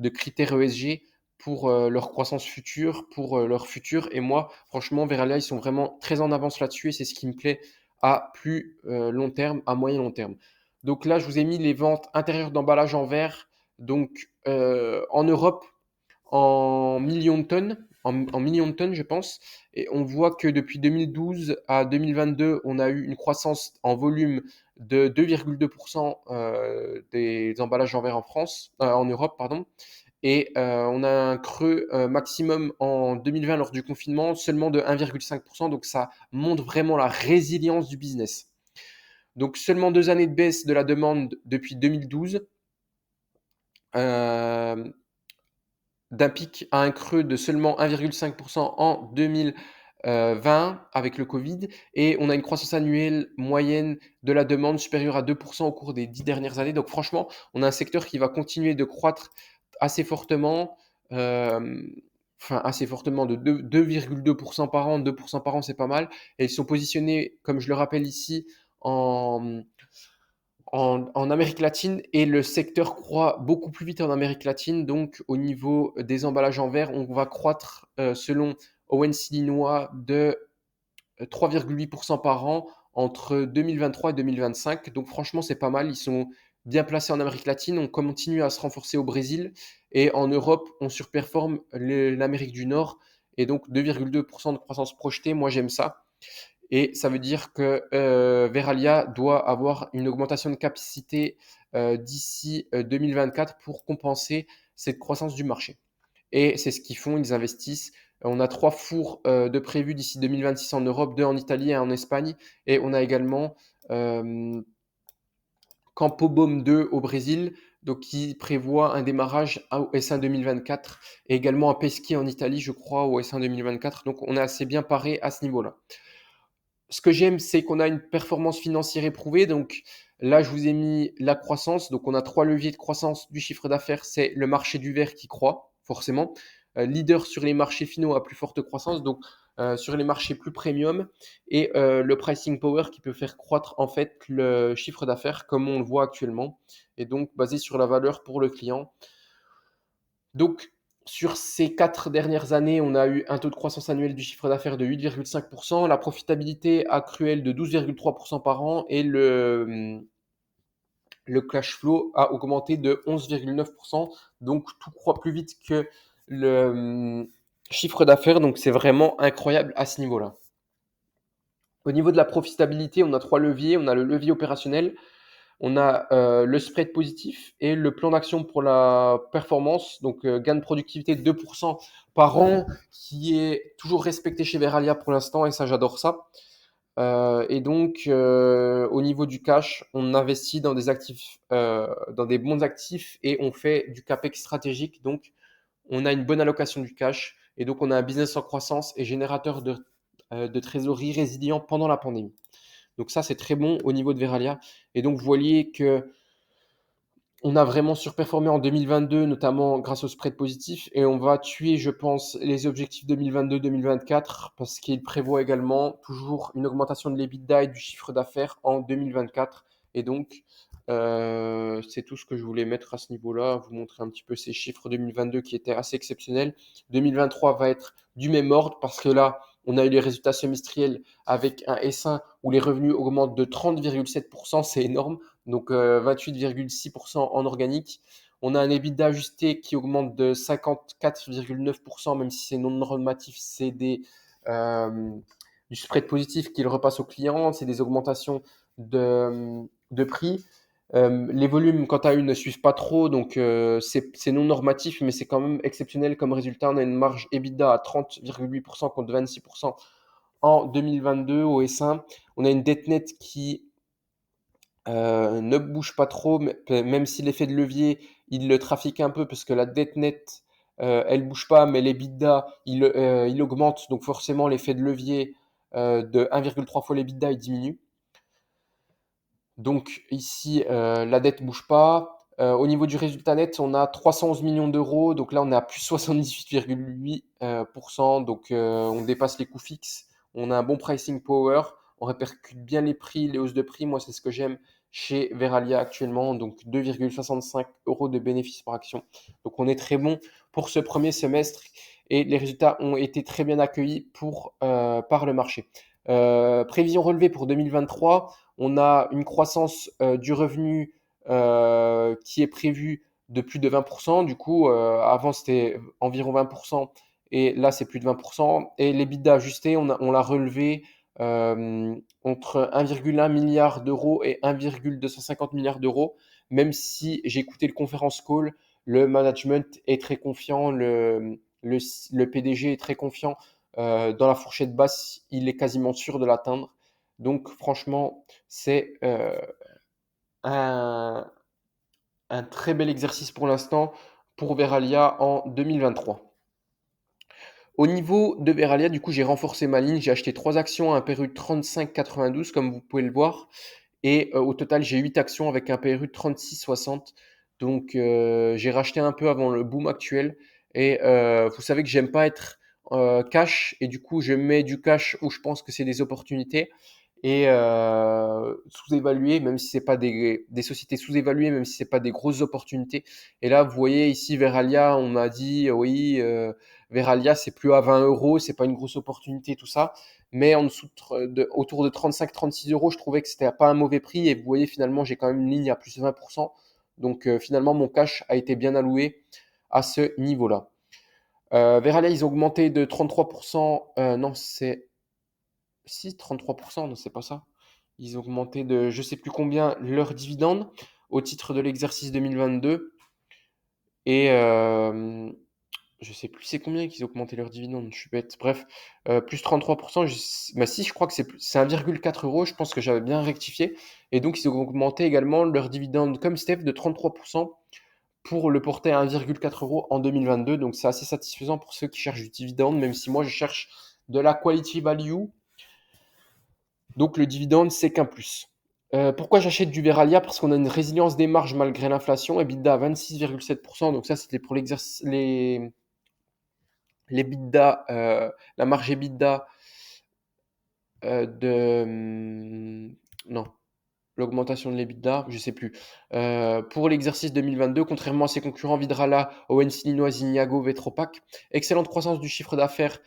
critères ESG pour leur croissance future, pour leur futur. Et moi, franchement, Veralia, ils sont vraiment très en avance là-dessus et c'est ce qui me plaît à plus long terme, à moyen long terme. Donc là, je vous ai mis les ventes intérieures d'emballage en verre. Donc en Europe, en millions de tonnes, en millions de tonnes, je pense. Et on voit que depuis 2012 à 2022, on a eu une croissance en volume de 2,2% des emballages en verre en France, en Europe, pardon. Et on a un creux maximum en 2020 lors du confinement, seulement de 1,5%. Donc ça montre vraiment la résilience du business. Donc seulement 2 années de baisse de la demande depuis 2012. D'un pic à un creux de seulement 1,5% en 2022 20 avec le Covid et on a une croissance annuelle moyenne de la demande supérieure à 2 au cours des 10 dernières années. Donc franchement, on a un secteur qui va continuer de croître assez fortement, enfin assez fortement de 2,2 par an. 2 par an, c'est pas mal et ils sont positionnés, comme je le rappelle ici, en en Amérique latine et le secteur croît beaucoup plus vite en Amérique latine. Donc, au niveau des emballages en verre, on va croître, selon Owen Illinois, de 3,8% par an entre 2023 et 2025. Donc, franchement, c'est pas mal. Ils sont bien placés en Amérique latine. On continue à se renforcer au Brésil. Et en Europe, on surperforme l'Amérique du Nord. Et donc, 2,2% de croissance projetée. Moi, j'aime ça. Et ça veut dire que Veralia doit avoir une augmentation de capacité d'ici 2024 pour compenser cette croissance du marché. Et c'est ce qu'ils font, ils investissent. On a 3 fours de prévus d'ici 2026 en Europe, 2 en Italie et 1 en Espagne. Et on a également euh, Campobaume 2 au Brésil, donc qui prévoit un démarrage au S1 2024 et également à Peschi en Italie, je crois, au S1 2024. Donc on est assez bien paré à ce niveau-là. Ce que j'aime, c'est qu'on a une performance financière éprouvée. Donc là, je vous ai mis la croissance. Donc on a 3 leviers de croissance du chiffre d'affaires. C'est le marché du verre qui croît, forcément. Leader sur les marchés finaux à plus forte croissance, donc sur les marchés plus premium. Et le pricing power qui peut faire croître en fait le chiffre d'affaires comme on le voit actuellement. Et donc basé sur la valeur pour le client. Donc, sur ces 4 dernières années, on a eu un taux de croissance annuel du chiffre d'affaires de 8,5%, la profitabilité accruelle de 12,3% par an et le cash flow a augmenté de 11,9%. Donc, tout croît plus vite que le chiffre d'affaires. Donc, c'est vraiment incroyable à ce niveau-là. Au niveau de la profitabilité, on a 3 leviers. On a le levier opérationnel, on a le spread positif et le plan d'action pour la performance, donc gain de productivité de 2% par an, qui est toujours respecté chez Veralia pour l'instant, et ça, j'adore ça. Et donc, au niveau du cash, on investit dans des actifs, dans des bons actifs, et on fait du capex stratégique. Donc, on a une bonne allocation du cash, et donc on a un business en croissance et générateur de trésorerie résilient pendant la pandémie. Donc ça, c'est très bon au niveau de Veralia. Et donc, vous voyez que on a vraiment surperformé en 2022, notamment grâce au spread positif. Et on va tuer, je pense, les objectifs 2022-2024 parce qu'il prévoit également toujours une augmentation de l'EBITDA et du chiffre d'affaires en 2024. Et donc, c'est tout ce que je voulais mettre à ce niveau-là, vous montrer un petit peu ces chiffres 2022 qui étaient assez exceptionnels. 2023 va être du même ordre parce que là, on a eu les résultats semestriels avec un S1 où les revenus augmentent de 30,7%, c'est énorme, donc 28,6% en organique. On a un EBITDA ajusté qui augmente de 54,9%, même si c'est non normatif, c'est du spread positif qu'il repasse aux clients, c'est des augmentations de prix. Les volumes, quant à eux, ne suivent pas trop, donc c'est non normatif, mais c'est quand même exceptionnel comme résultat. On a une marge EBITDA à 30,8% contre 26% en 2022 au S1. On a une dette nette qui ne bouge pas trop, même si l'effet de levier, il le trafique un peu, parce que la dette nette, elle bouge pas, mais l'EBITDA, il augmente, donc forcément l'effet de levier de 1,3 fois l'EBITDA, il diminue. Donc ici, la dette bouge pas. Au niveau du résultat net, on a 311 millions d'euros. Donc là, on est à plus 78,8%. Donc on dépasse les coûts fixes. On a un bon pricing power. On répercute bien les prix, les hausses de prix. Moi, c'est ce que j'aime chez Veralia actuellement. Donc 2,65 euros de bénéfice par action. Donc on est très bon pour ce premier semestre. Et les résultats ont été très bien accueillis par le marché. Prévision relevée pour 2023, on a une croissance du revenu qui est prévue de plus de 20%. Du coup, avant, c'était environ 20% et là, c'est plus de 20%. Et l'EBITDA ajusté, on l'a relevé entre 1,1 milliard d'euros et 1,250 milliards d'euros. Même si j'ai écouté le conférence call, le management est très confiant, le PDG est très confiant dans la fourchette basse, il est quasiment sûr de l'atteindre. Donc franchement, c'est un, un très bel exercice pour l'instant pour Veralia en 2023. Au niveau de Verallia, du coup, j'ai renforcé ma ligne. J'ai acheté 3 actions à un PRU de 35,92 comme vous pouvez le voir. Et au total, j'ai 8 actions avec un PRU de 36,60. Donc, j'ai racheté un peu avant le boom actuel. Et vous savez que j'aime pas être cash. Et du coup, je mets du cash où je pense que c'est des opportunités et sous-évaluées, même si c'est pas des sociétés sous-évaluées, même si c'est pas des grosses opportunités. Et là, vous voyez ici, Veralia, on m'a dit, oui, Veralia, c'est plus à 20 euros, c'est pas une grosse opportunité, tout ça. Mais en dessous autour de 35-36 euros, je trouvais que c'était pas un mauvais prix. Et vous voyez, finalement, j'ai quand même une ligne à plus de 20%. Donc, finalement, mon cash a été bien alloué à ce niveau-là. Veralia, ils ont augmenté de 33%. Non, c'est si, 33%, non, c'est pas ça. Ils ont augmenté de je sais plus combien leurs dividendes au titre de l'exercice 2022. Et je sais plus c'est combien qu'ils ont augmenté leurs dividendes, je suis bête. Bref, plus 33%. Bah si, je crois que c'est 1,4 euros. Je pense que j'avais bien rectifié. Et donc, ils ont augmenté également leurs dividendes comme Steph de 33% pour le porter à 1,4 euros en 2022. Donc, c'est assez satisfaisant pour ceux qui cherchent du dividende, même si moi, je cherche de la quality value. Donc le dividende, c'est qu'un plus. Pourquoi j'achète du Veralia? Parce qu'on a une résilience des marges malgré l'inflation. EBITDA à 26,7%. Donc ça, c'était pour l'exercice, les EBITDA, la marge EBITDA non, l'augmentation de l'EBITDA, je sais plus. Pour l'exercice 2022, contrairement à ses concurrents Vidrala, Owens Illinois, Zignago, Vetropac, excellente croissance du chiffre d'affaires,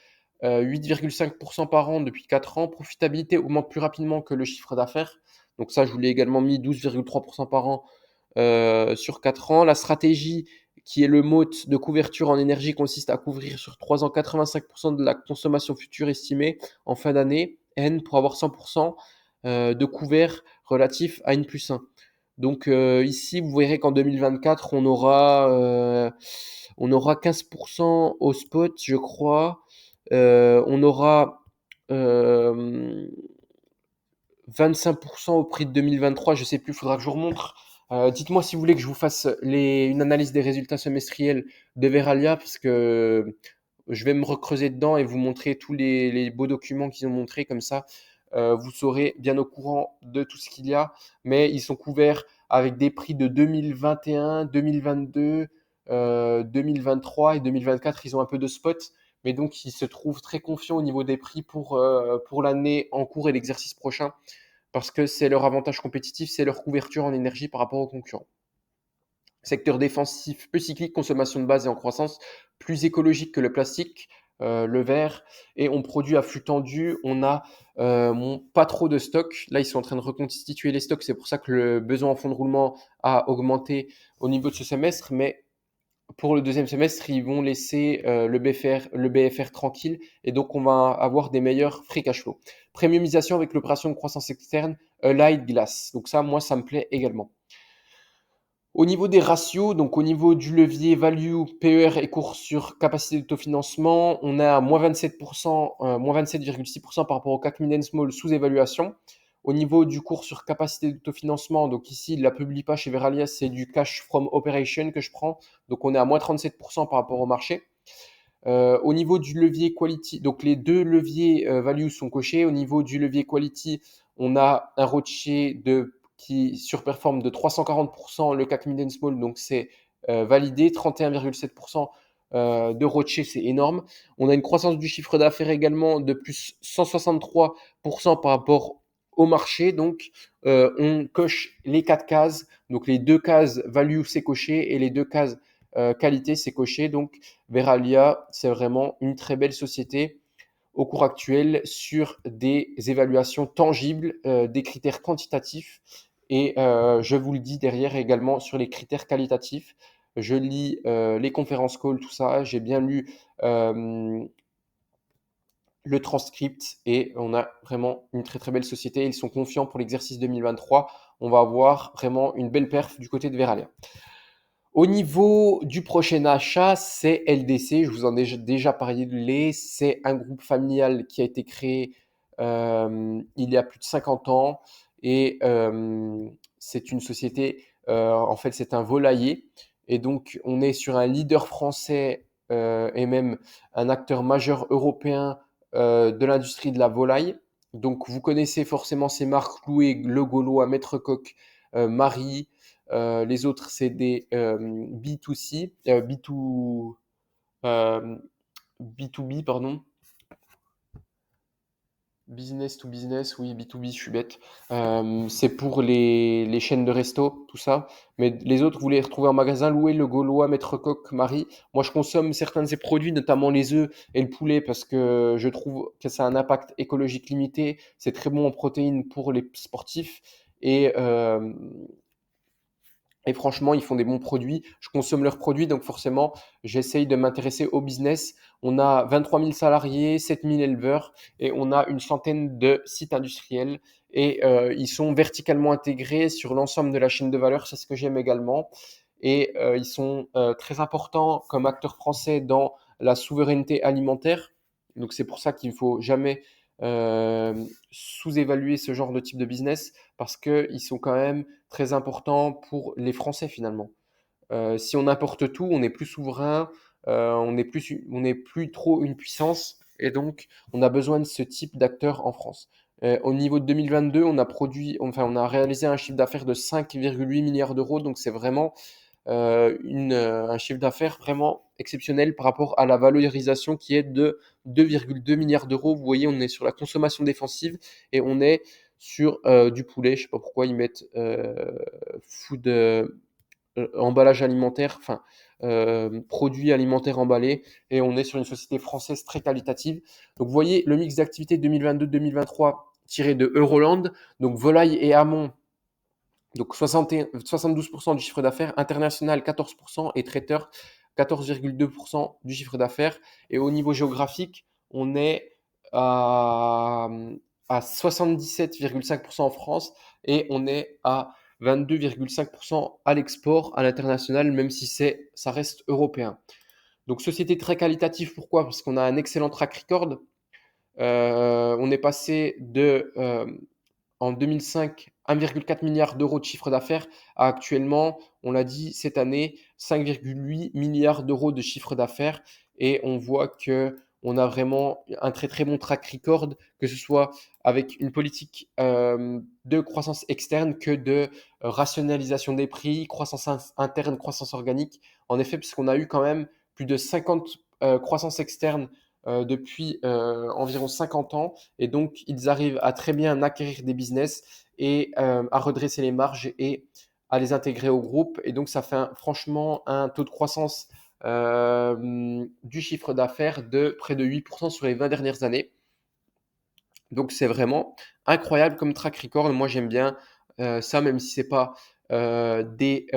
8,5% par an depuis 4 ans. Profitabilité augmente plus rapidement que le chiffre d'affaires. Donc ça, je vous l'ai également mis 12,3% par an sur 4 ans. La stratégie qui est le mode de couverture en énergie consiste à couvrir sur 3 ans 85% de la consommation future estimée en fin d'année, N pour avoir 100% de couvert relatif à N+1. Donc ici, vous verrez qu'en 2024, on aura 15% au spot, je crois. On aura 25% au prix de 2023, je sais plus, il faudra que je vous remontre. Dites-moi si vous voulez que je vous fasse une analyse des résultats semestriels de Veralia, parce que je vais me recreuser dedans et vous montrer tous les beaux documents qu'ils ont montrés, comme ça vous serez bien au courant de tout ce qu'il y a. Mais ils sont couverts avec des prix de 2021, 2022, 2023 et 2024, ils ont un peu de spot. Mais donc, ils se trouvent très confiants au niveau des prix pour l'année en cours et l'exercice prochain, parce que c'est leur avantage compétitif, c'est leur couverture en énergie par rapport aux concurrents. Secteur défensif peu cyclique, consommation de base et en croissance, plus écologique que le plastique, le verre, et on produit à flux tendu. On a pas trop de stock. Là, ils sont en train de reconstituer les stocks. C'est pour ça que le besoin en fonds de roulement a augmenté au niveau de ce semestre. Mais pour le deuxième semestre, ils vont laisser le BFR tranquille et donc on va avoir des meilleurs free cash flow. Premiumisation avec l'opération de croissance externe, Light Glass. Donc ça, moi, ça me plaît également. Au niveau des ratios, donc au niveau du levier value, PER et cours sur capacité d'autofinancement, on a moins 27%, moins 27,6% par rapport au CAC Mid Small sous évaluation. Au niveau du cours sur capacité d'autofinancement, donc ici, il ne la publie pas chez Veralia, c'est du cash from operation que je prends. Donc on est à moins 37% par rapport au marché. Au niveau du levier quality, donc les deux leviers value sont cochés. Au niveau du levier quality, on a un ROCE qui surperforme de 340% le CAC Mid Small, donc c'est validé. 31,7% de ROCE, c'est énorme. On a une croissance du chiffre d'affaires également de plus 163% par rapport au marché. Donc, on coche les 4 cases. Donc, les 2 cases value, c'est coché, et les 2 cases qualité, c'est coché. Donc, Veralia, c'est vraiment une très belle société au cours actuel sur des évaluations tangibles, des critères quantitatifs. Et je vous le dis derrière également sur les critères qualitatifs. Je lis les conférences calls, tout ça. J'ai bien lu le transcript et on a vraiment une très très belle société. Ils sont confiants pour l'exercice 2023. On va avoir vraiment une belle perf du côté de Veralia. Au niveau du prochain achat, c'est LDC. Je vous en ai déjà parlé. C'est un groupe familial qui a été créé il y a plus de 50 ans et c'est une société, en fait, c'est un volailler. Et donc, on est sur un leader français est même un acteur majeur européen de l'industrie de la volaille. Donc vous connaissez forcément ces marques: Loué, Le Gaulois, Maître Coq, Marie. Les autres, c'est des B2C, B2, euh, B2B, pardon. Business to business, oui, B2B, je suis bête. C'est pour les chaînes de resto, tout ça. Mais les autres, vous les retrouvez en magasin: Loué, Le Gaulois, Maître Coq, Marie. Moi, je consomme certains de ces produits, notamment les œufs et le poulet, parce que je trouve que ça a un impact écologique limité. C'est très bon en protéines pour les sportifs. Et, euh, et franchement, ils font des bons produits. Je consomme leurs produits, donc forcément, j'essaye de m'intéresser au business. On a 23 000 salariés, 7 000 éleveurs et on a une centaine de sites industriels. Et ils sont verticalement intégrés sur l'ensemble de la chaîne de valeur, c'est ce que j'aime également. Et ils sont très importants comme acteurs français dans la souveraineté alimentaire. Donc c'est pour ça qu'il ne faut jamais sous-évaluer ce genre de type de business parce qu'ils sont quand même très importants pour les Français finalement. Si on importe tout, on n'est plus souverain, on n'est plus trop une puissance, et donc on a besoin de ce type d'acteurs en France. Au niveau de 2022, on a réalisé un chiffre d'affaires de 5,8 milliards d'euros, donc c'est vraiment un chiffre d'affaires vraiment exceptionnel par rapport à la valorisation qui est de 2,2 milliards d'euros. Vous voyez, on est sur la consommation défensive et on est sur du poulet. Je ne sais pas pourquoi ils mettent food, emballage alimentaire, enfin produits alimentaires emballés, et on est sur une société française très qualitative. Donc vous voyez le mix d'activités 2022-2023 tiré de Euroland, donc volaille et amont. Donc 72% du chiffre d'affaires, international 14% et traiteur 14,2% du chiffre d'affaires. Et au niveau géographique, on est à, à 77,5% en France et on est à 22,5% à l'export, à l'international, même si ça reste européen. Donc société très qualitative, pourquoi? Parce qu'on a un excellent track record. On est passé en 2005, 1,4 milliard d'euros de chiffre d'affaires à actuellement, on l'a dit, cette année, 5,8 milliards d'euros de chiffre d'affaires. Et on voit que on a vraiment un très très bon track record, que ce soit avec une politique de croissance externe que de rationalisation des prix, croissance interne, croissance organique. En effet, puisqu'on a eu quand même plus de 50 croissances externes depuis environ 50 ans. Et donc, ils arrivent à très bien acquérir des business et à redresser les marges et à les intégrer au groupe. Et donc, ça fait franchement un taux de croissance du chiffre d'affaires de près de 8% sur les 20 dernières années. Donc c'est vraiment incroyable comme track record. Moi j'aime bien ça, même si c'est pas des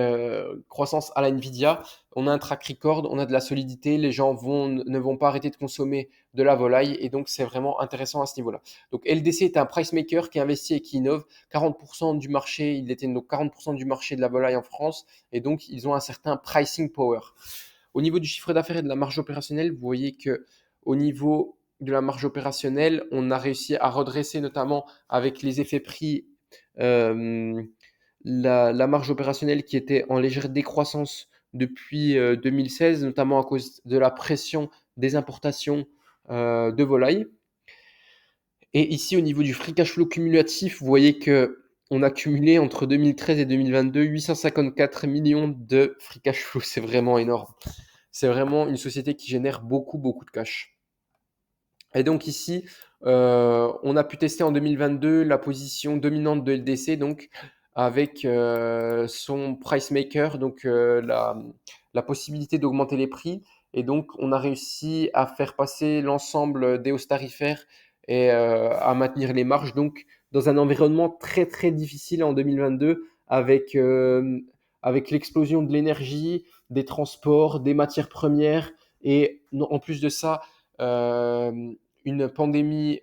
croissances à la Nvidia. On a un track record, on a de la solidité. Les gens ne vont pas arrêter de consommer de la volaille, et donc c'est vraiment intéressant à ce niveau-là. Donc LDC est un price maker qui investit et qui innove. 40% du marché, il détient donc 40% du marché de la volaille en France, et donc ils ont un certain pricing power. Au niveau du chiffre d'affaires et de la marge opérationnelle, vous voyez que au niveau de la marge opérationnelle, on a réussi à redresser, notamment avec les effets prix, euh, la marge opérationnelle qui était en légère décroissance depuis 2016, notamment à cause de la pression des importations de volailles. Et ici, au niveau du free cash flow cumulatif, vous voyez que on a cumulé entre 2013 et 2022 854 millions de free cash flow. C'est vraiment énorme. C'est vraiment une société qui génère beaucoup, beaucoup de cash. Et donc ici, on a pu tester en 2022 la position dominante de LDC, donc avec son price maker, donc la possibilité d'augmenter les prix. Et donc, on a réussi à faire passer l'ensemble des hausses tarifaires et à maintenir les marges. Donc, dans un environnement très, très difficile en 2022, avec l'explosion de l'énergie, des transports, des matières premières, et en plus de ça, une pandémie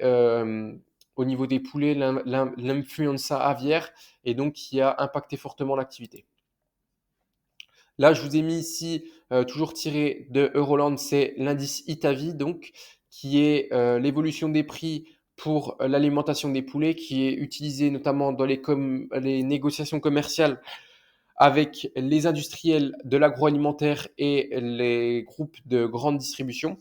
au niveau des poulets, l'influenza aviaire, et donc qui a impacté fortement l'activité. Là, je vous ai mis ici, toujours tiré de Euroland, c'est l'indice Itavi, donc, qui est l'évolution des prix pour l'alimentation des poulets, qui est utilisé notamment dans les négociations commerciales avec les industriels de l'agroalimentaire et les groupes de grande distribution.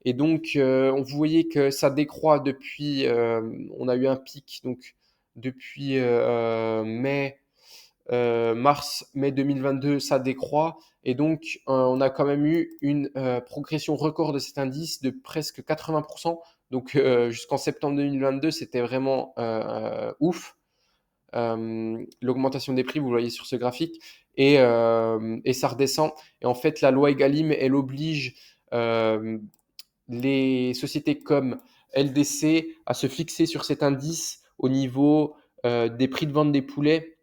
Et donc, vous voyez que ça décroît depuis, on a eu un pic donc depuis mars-mai 2022, ça décroît. Et donc, on a quand même eu une progression record de cet indice de presque 80%. Donc, jusqu'en septembre 2022, c'était vraiment ouf. L'augmentation des prix, vous le voyez sur ce graphique, et ça redescend. Et en fait, la loi Egalim, elle oblige les sociétés comme LDC à se fixer sur cet indice au niveau des prix de vente des poulets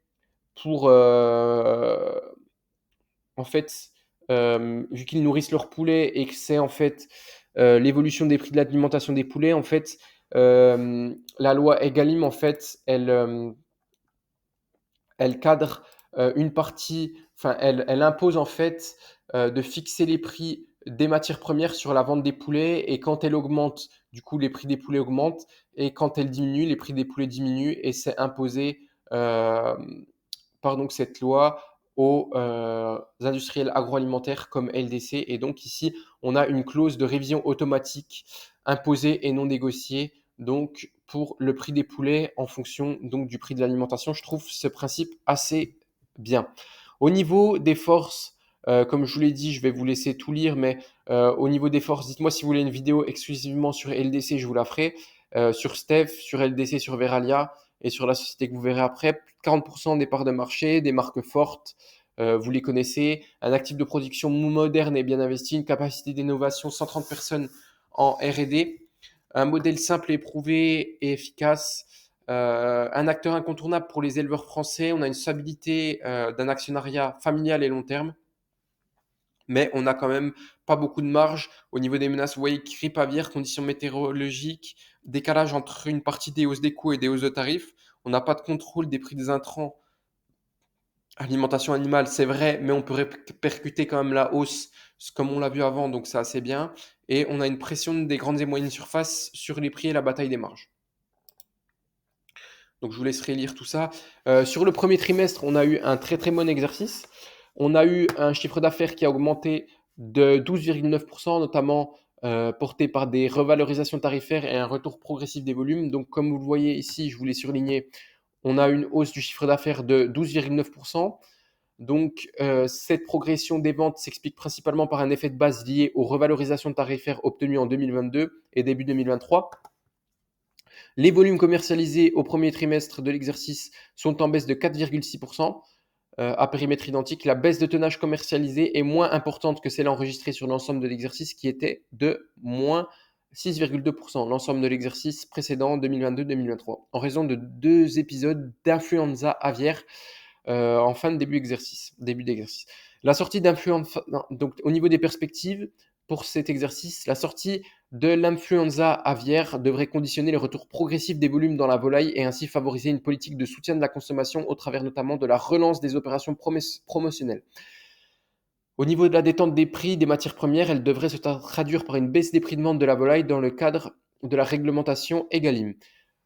pour, en fait, vu qu'ils nourrissent leurs poulets et que c'est en fait l'évolution des prix de l'alimentation des poulets, en fait, la loi Egalim, en fait, elle cadre une partie, enfin, elle impose en fait de fixer les prix des matières premières sur la vente des poulets, et quand elle augmente, du coup, les prix des poulets augmentent, et quand elle diminue, les prix des poulets diminuent, et c'est imposé euh, par donc cette loi aux industriels agroalimentaires comme LDC. Et donc ici, on a une clause de révision automatique imposée et non négociée, donc pour le prix des poulets en fonction donc du prix de l'alimentation. Je trouve ce principe assez bien. Au niveau des forces, comme je vous l'ai dit, je vais vous laisser tout lire, mais au niveau des forces, dites-moi si vous voulez une vidéo exclusivement sur LDC, je vous la ferai. Sur Steph, sur LDC, sur Veralia et sur la société que vous verrez après. 40% des parts de marché, des marques fortes, vous les connaissez, un actif de production moderne et bien investi, une capacité d'innovation, 130 personnes en R&D, un modèle simple et éprouvé et efficace, un acteur incontournable pour les éleveurs français. On a une stabilité d'un actionnariat familial et long terme, mais on n'a quand même pas beaucoup de marge au niveau des menaces. Vous voyez, grippe aviaire, conditions météorologiques, décalage entre une partie des hausses des coûts et des hausses de tarifs. On n'a pas de contrôle des prix des intrants. Alimentation animale, c'est vrai, mais on peut répercuter quand même la hausse, comme on l'a vu avant, donc c'est assez bien. Et on a une pression des grandes et moyennes surfaces sur les prix et la bataille des marges. Donc je vous laisserai lire tout ça. Sur le premier trimestre, on a eu un très très bon exercice. On a eu un chiffre d'affaires qui a augmenté de 12,9%, notamment porté par des revalorisations tarifaires et un retour progressif des volumes. Donc comme vous le voyez ici, je vous l'ai surligné, on a une hausse du chiffre d'affaires de 12,9%. Donc, cette progression des ventes s'explique principalement par un effet de base lié aux revalorisations tarifaires obtenues en 2022 et début 2023. Les volumes commercialisés au premier trimestre de l'exercice sont en baisse de 4,6%. À périmètre identique, la baisse de tonnage commercialisé est moins importante que celle enregistrée sur l'ensemble de l'exercice qui était de moins 6,2%, l'ensemble de l'exercice précédent 2022-2023, en raison de 2 épisodes d'influenza aviaire en fin de début d'exercice. La sortie d'influenza, donc au niveau des perspectives pour cet exercice, la sortie de l'influenza aviaire devrait conditionner le retour progressif des volumes dans la volaille et ainsi favoriser une politique de soutien de la consommation au travers notamment de la relance des opérations promotionnelles. Au niveau de la détente des prix des matières premières, elle devrait se traduire par une baisse des prix de vente de la volaille dans le cadre de la réglementation Egalim.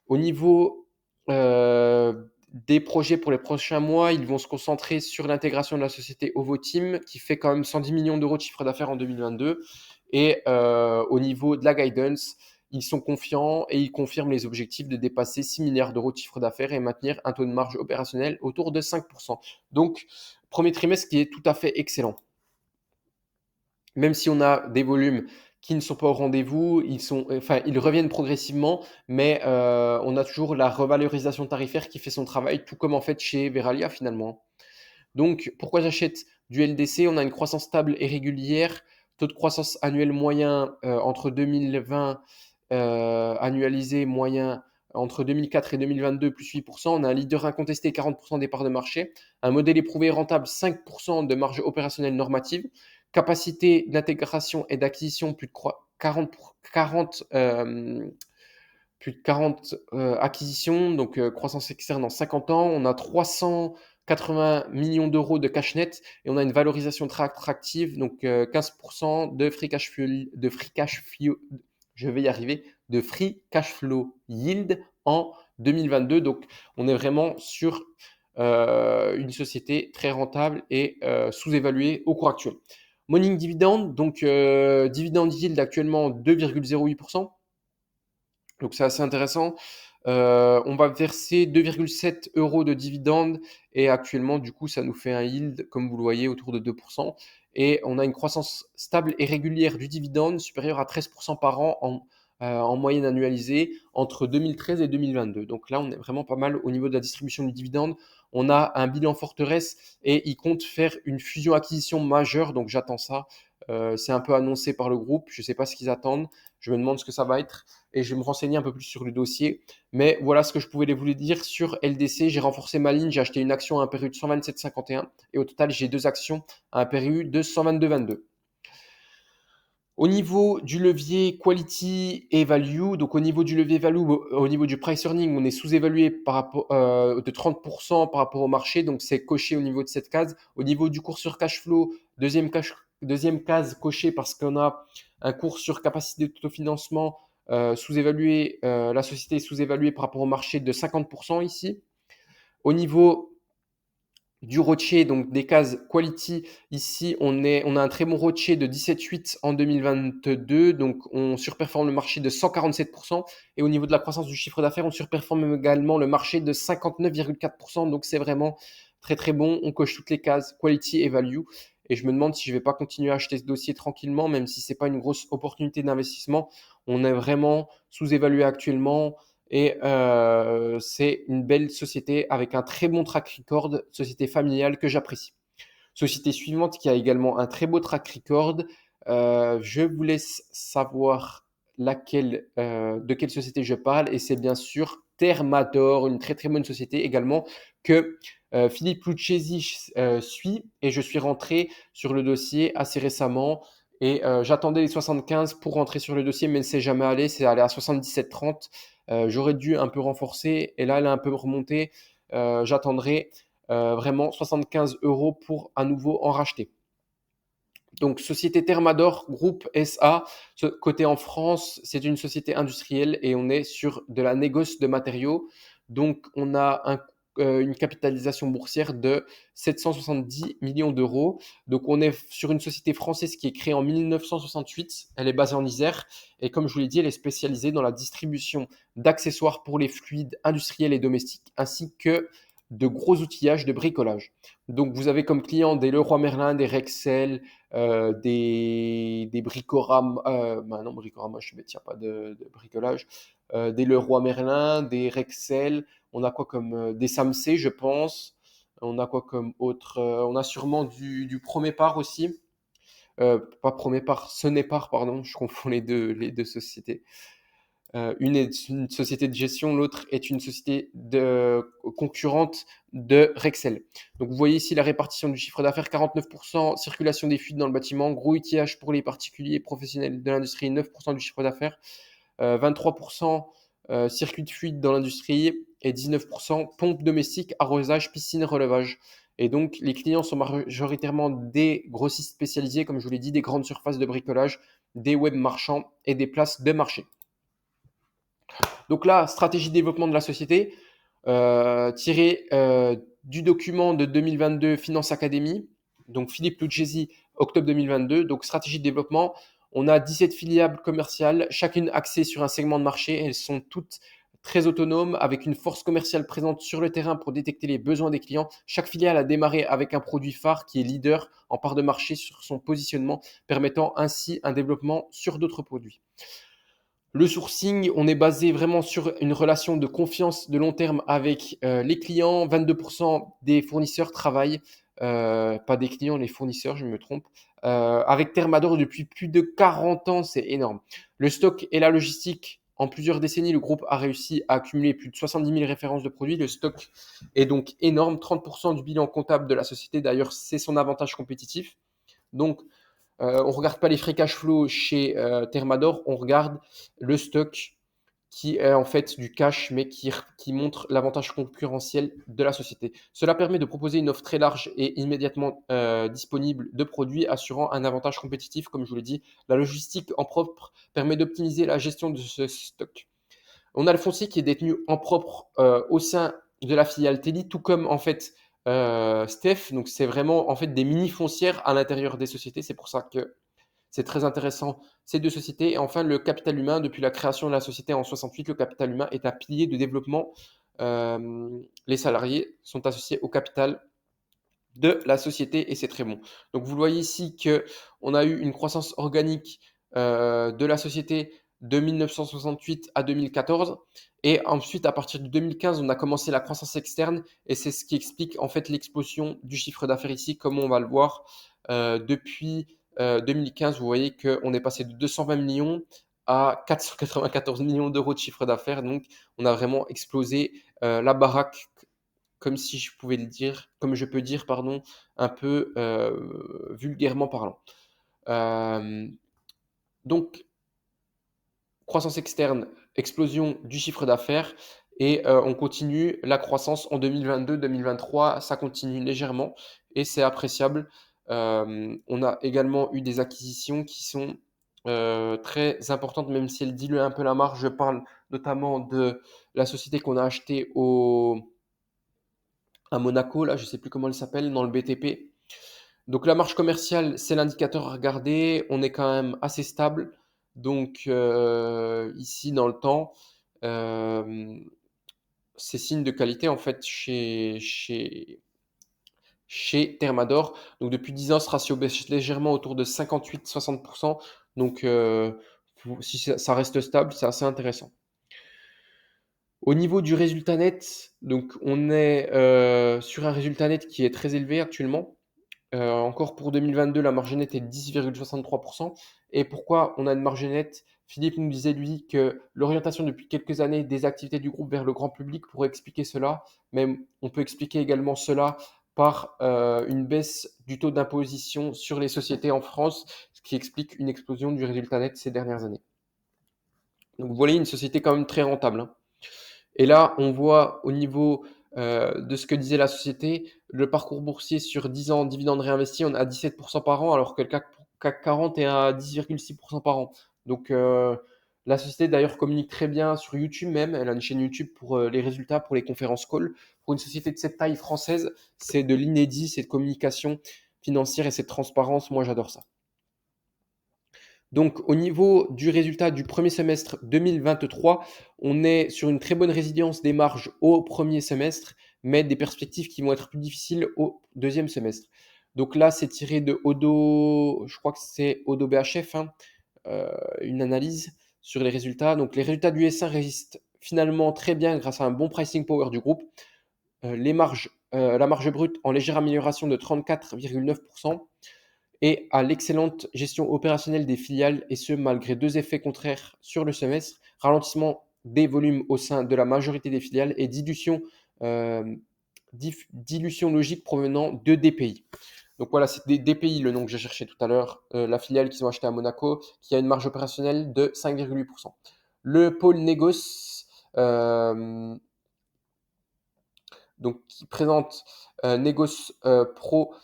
Au niveau des projets pour les prochains mois, ils vont se concentrer sur l'intégration de la société Ovoteam, qui fait quand même 110 millions d'euros de chiffre d'affaires en 2022. Et au niveau de la guidance, ils sont confiants et ils confirment les objectifs de dépasser 6 milliards d'euros de chiffre d'affaires et maintenir un taux de marge opérationnelle autour de 5%. Donc, premier trimestre qui est tout à fait excellent. Même si on a des volumes qui ne sont pas au rendez-vous, ils reviennent progressivement, mais on a toujours la revalorisation tarifaire qui fait son travail, tout comme en fait chez Veralia finalement. Donc pourquoi j'achète du LDC? On a une croissance stable et régulière, taux de croissance annuel moyen entre 2020 annualisé moyen entre 2004 et 2022 plus 8%. On a un leader incontesté, 40% des parts de marché, un modèle éprouvé rentable, 5% de marge opérationnelle normative, capacité d'intégration et d'acquisition plus de 40 plus de 40 acquisitions, donc croissance externe en 50 ans. On a 380 millions d'euros de cash net et on a une valorisation très attractive, donc 15% de free cash flow, je vais y arriver, de free cash flow yield en 2022. Donc on est vraiment sur une société très rentable et sous-évaluée au cours actuel. Morning Dividend, donc dividend yield actuellement 2,08%. Donc c'est assez intéressant. On va verser 2,7 euros de dividendes et actuellement, du coup, ça nous fait un yield, comme vous le voyez, autour de 2%. Et on a une croissance stable et régulière du dividende supérieure à 13% par an en moyenne annualisée entre 2013 et 2022. Donc là, on est vraiment pas mal au niveau de la distribution du dividende. On a un bilan forteresse et il compte faire une fusion-acquisition majeure. Donc j'attends ça. C'est un peu annoncé par le groupe. Je ne sais pas ce qu'ils attendent. Je me demande ce que ça va être et je vais me renseigner un peu plus sur le dossier. Mais voilà ce que je pouvais vous dire sur LDC. J'ai renforcé ma ligne, j'ai acheté une action à un PRU de 127,51 et au total, j'ai deux actions à un PRU de 122,22. Au niveau du levier quality et value, donc au niveau du levier value, au niveau du price earning, on est sous-évalué par rapport, de 30% par rapport au marché, donc c'est coché au niveau de cette case. Au niveau du cours sur cash flow, deuxième case cochée parce qu'on a un cours sur capacité d'autofinancement sous-évalué, la société est sous-évaluée par rapport au marché de 50% ici. Au niveau du ROCE, donc des cases quality. Ici, on a un très bon ROCE de 17,8 en 2022, donc on surperforme le marché de 147%. Et au niveau de la croissance du chiffre d'affaires, on surperforme également le marché de 59,4%. Donc c'est vraiment très très bon. On coche toutes les cases quality et value. Et je me demande si je ne vais pas continuer à acheter ce dossier tranquillement, même si ce n'est pas une grosse opportunité d'investissement. On est vraiment sous-évalué actuellement. Et c'est une belle société avec un très bon track record, société familiale que j'apprécie. Société suivante qui a également un très beau track record. Je vous laisse savoir de quelle société je parle. Et c'est bien sûr Thermador, une très très bonne société également que Philippe Lucchesi suit. Et je suis rentré sur le dossier assez récemment. Et j'attendais les 75 pour rentrer sur le dossier, mais c'est jamais allé. C'est allé à 77,30. J'aurais dû un peu renforcer. Et là, elle a un peu remonté. J'attendrai vraiment 75 euros pour à nouveau en racheter. Donc, Société Thermador, groupe SA, côté en France, c'est une société industrielle et on est sur de la négoce de matériaux. Donc, on a une capitalisation boursière de 770 millions d'euros. Donc, on est sur une société française qui est créée en 1968. Elle est basée en Isère et comme je vous l'ai dit, elle est spécialisée dans la distribution d'accessoires pour les fluides industriels et domestiques ainsi que de gros outillages de bricolage. Donc, vous avez comme clients des Leroy Merlin, des Rexel, des Bricorama, non, Bricorama, je suis bête, il n'y a pas de bricolage, des Leroy Merlin, des Rexel, on a quoi comme des Samsé, je pense, on a quoi comme autre, on a sûrement du Promépar aussi, pas Promépar, Sonépar, pardon, je confonds les deux sociétés. Une est une société de gestion, l'autre est une société concurrente de Rexel. Donc vous voyez ici la répartition du chiffre d'affaires, 49% circulation des fuites dans le bâtiment, gros outillage pour les particuliers et professionnels de l'industrie, 9% du chiffre d'affaires, 23% circuit de fuite dans l'industrie et 19% pompe domestique, arrosage, piscine, relevage. Et donc les clients sont majoritairement des grossistes spécialisés, comme je vous l'ai dit, des grandes surfaces de bricolage, des web marchands et des places de marché. Donc là, stratégie de développement de la société, tiré du document de 2022 Finance Academy, donc Philippe Lucchesi, octobre 2022. Donc stratégie de développement, on a 17 filiales commerciales, chacune axée sur un segment de marché. Elles sont toutes très autonomes, avec une force commerciale présente sur le terrain pour détecter les besoins des clients. Chaque filiale a démarré avec un produit phare qui est leader en part de marché sur son positionnement, permettant ainsi un développement sur d'autres produits. Le sourcing, on est basé vraiment sur une relation de confiance de long terme avec les clients. 22% des fournisseurs travaillent, pas des clients, les fournisseurs, je me trompe, avec Thermador depuis plus de 40 ans, c'est énorme. Le stock et la logistique, en plusieurs décennies, le groupe a réussi à accumuler plus de 70 000 références de produits. Le stock est donc énorme, 30% du bilan comptable de la société. D'ailleurs, c'est son avantage compétitif. Donc, on ne regarde pas les free cash flow chez Thermador, on regarde le stock qui est en fait du cash, mais qui montre l'avantage concurrentiel de la société. Cela permet de proposer une offre très large et immédiatement disponible de produits, assurant un avantage compétitif, comme je vous l'ai dit. La logistique en propre permet d'optimiser la gestion de ce stock. On a le foncier qui est détenu en propre au sein de la filiale Teli, tout comme en fait Steph. Donc c'est vraiment en fait des mini foncières à l'intérieur des sociétés. C'est pour ça que c'est très intéressant ces deux sociétés. Et enfin, le capital humain, depuis la création de la société en 68, le capital humain est un pilier de développement. Les salariés sont associés au capital de la société et c'est très bon. Donc vous voyez ici que on a eu une croissance organique de la société de 1968 à 2014 et ensuite à partir de 2015 on a commencé la croissance externe et c'est ce qui explique en fait l'explosion du chiffre d'affaires ici comme on va le voir depuis 2015 vous voyez qu'on est passé de 220 millions à 494 millions d'euros de chiffre d'affaires donc on a vraiment explosé la baraque comme si je pouvais le dire, comme je peux dire, pardon, un peu vulgairement parlant. Euh, donc, croissance externe, explosion du chiffre d'affaires et on continue la croissance en 2022-2023, ça continue légèrement et c'est appréciable. On a également eu des acquisitions qui sont très importantes, même si elles diluent un peu la marge. Je parle notamment de la société qu'on a achetée à Monaco, là, je ne sais plus comment elle s'appelle, dans le BTP. Donc la marge commerciale, c'est l'indicateur à regarder. On est quand même assez stable. Donc ici, dans le temps, euh, c'est signe de qualité en fait chez Thermador. Donc depuis 10 ans, ce ratio baisse légèrement autour de 58-60%. Donc si ça reste stable, c'est assez intéressant. Au niveau du résultat net, donc on est sur un résultat net qui est très élevé actuellement. Encore pour 2022, la marge nette est 10,63%. Et pourquoi on a une marge nette? Philippe nous disait, lui, que l'orientation depuis quelques années des activités du groupe vers le grand public pourrait expliquer cela. Mais on peut expliquer également cela par une baisse du taux d'imposition sur les sociétés en France, ce qui explique une explosion du résultat net ces dernières années. Donc vous voyez, une société quand même très rentable, hein. Et là, on voit au niveau de ce que disait la société, le parcours boursier sur 10 ans, dividendes réinvestis, on est à 17% par an, alors que le CAC 40 est à 10,6% par an. Donc, la société d'ailleurs communique très bien sur YouTube même. Elle a une chaîne YouTube pour les résultats, pour les conférences call. Pour une société de cette taille française, c'est de l'inédit, c'est de communication financière et c'est de transparence. Moi, j'adore ça. Donc, au niveau du résultat du premier semestre 2023, on est sur une très bonne résilience des marges au premier semestre, mais des perspectives qui vont être plus difficiles au deuxième semestre. Donc là, c'est tiré de Odo, je crois que c'est Odo BHF, hein, une analyse sur les résultats. Donc, les résultats du S1 résistent finalement très bien grâce à un bon pricing power du groupe. La marge brute en légère amélioration de 34,9% et à l'excellente gestion opérationnelle des filiales, et ce malgré deux effets contraires sur le semestre, ralentissement des volumes au sein de la majorité des filiales et euh, dilution logique provenant de DPI. Donc voilà, c'est DPI le nom que j'ai cherché tout à l'heure, la filiale qu'ils ont achetée à Monaco, qui a une marge opérationnelle de 5,8%. Le pôle négoce, donc qui présente Negos Pro,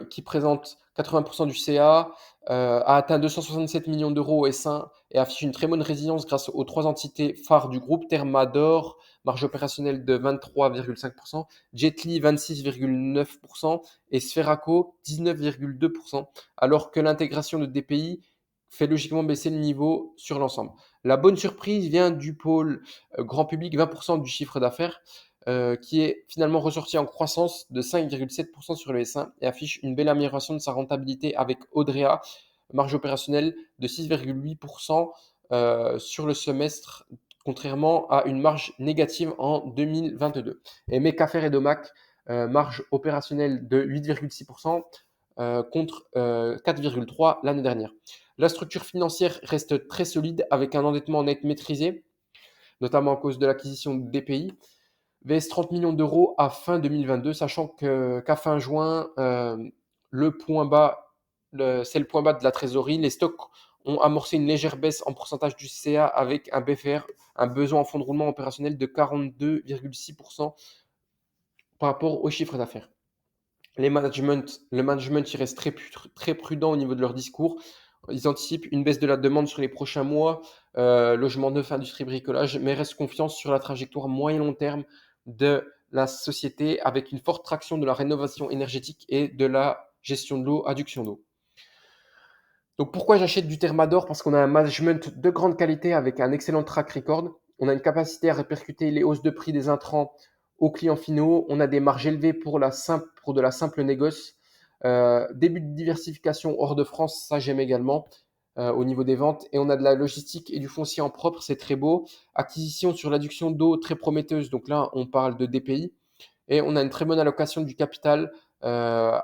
qui présente 80% du CA, a atteint 267 millions d'euros au S1 et affiche une très bonne résilience grâce aux trois entités phares du groupe, Thermador, marge opérationnelle de 23,5%, Jetly 26,9% et Sferaco 19,2%, alors que l'intégration de DPI fait logiquement baisser le niveau sur l'ensemble. La bonne surprise vient du pôle grand public, 20% du chiffre d'affaires, qui est finalement ressorti en croissance de 5,7% sur le S1 et affiche une belle amélioration de sa rentabilité avec Audrea, marge opérationnelle de 6,8% sur le semestre, contrairement à une marge négative en 2022. Et Mecafer et Domac, marge opérationnelle de 8,6% contre 4,3% l'année dernière. La structure financière reste très solide avec un endettement net maîtrisé, notamment à cause de l'acquisition de DPI. VS 30 millions d'euros à fin 2022, sachant qu'à fin juin, le point bas, c'est le point bas de la trésorerie. Les stocks ont amorcé une légère baisse en pourcentage du CA avec un BFR, un besoin en fonds de roulement opérationnel de 42,6% par rapport au chiffre d'affaires. Le management il reste très prudent au niveau de leur discours. Ils anticipent une baisse de la demande sur les prochains mois, logement neuf, industrie, bricolage, mais restent confiants sur la trajectoire moyen long terme de la société avec une forte traction de la rénovation énergétique et de la gestion de l'eau, adduction d'eau. Donc pourquoi j'achète du Thermador? Parce qu'on a un management de grande qualité avec un excellent track record. On a une capacité à répercuter les hausses de prix des intrants aux clients finaux. On a des marges élevées pour de la simple négoce. Début de diversification hors de France, ça j'aime également au niveau des ventes. Et on a de la logistique et du foncier en propre, c'est très beau. Acquisition sur l'adduction d'eau très prometteuse. Donc là, on parle de DPI. Et on a une très bonne allocation du capital euh,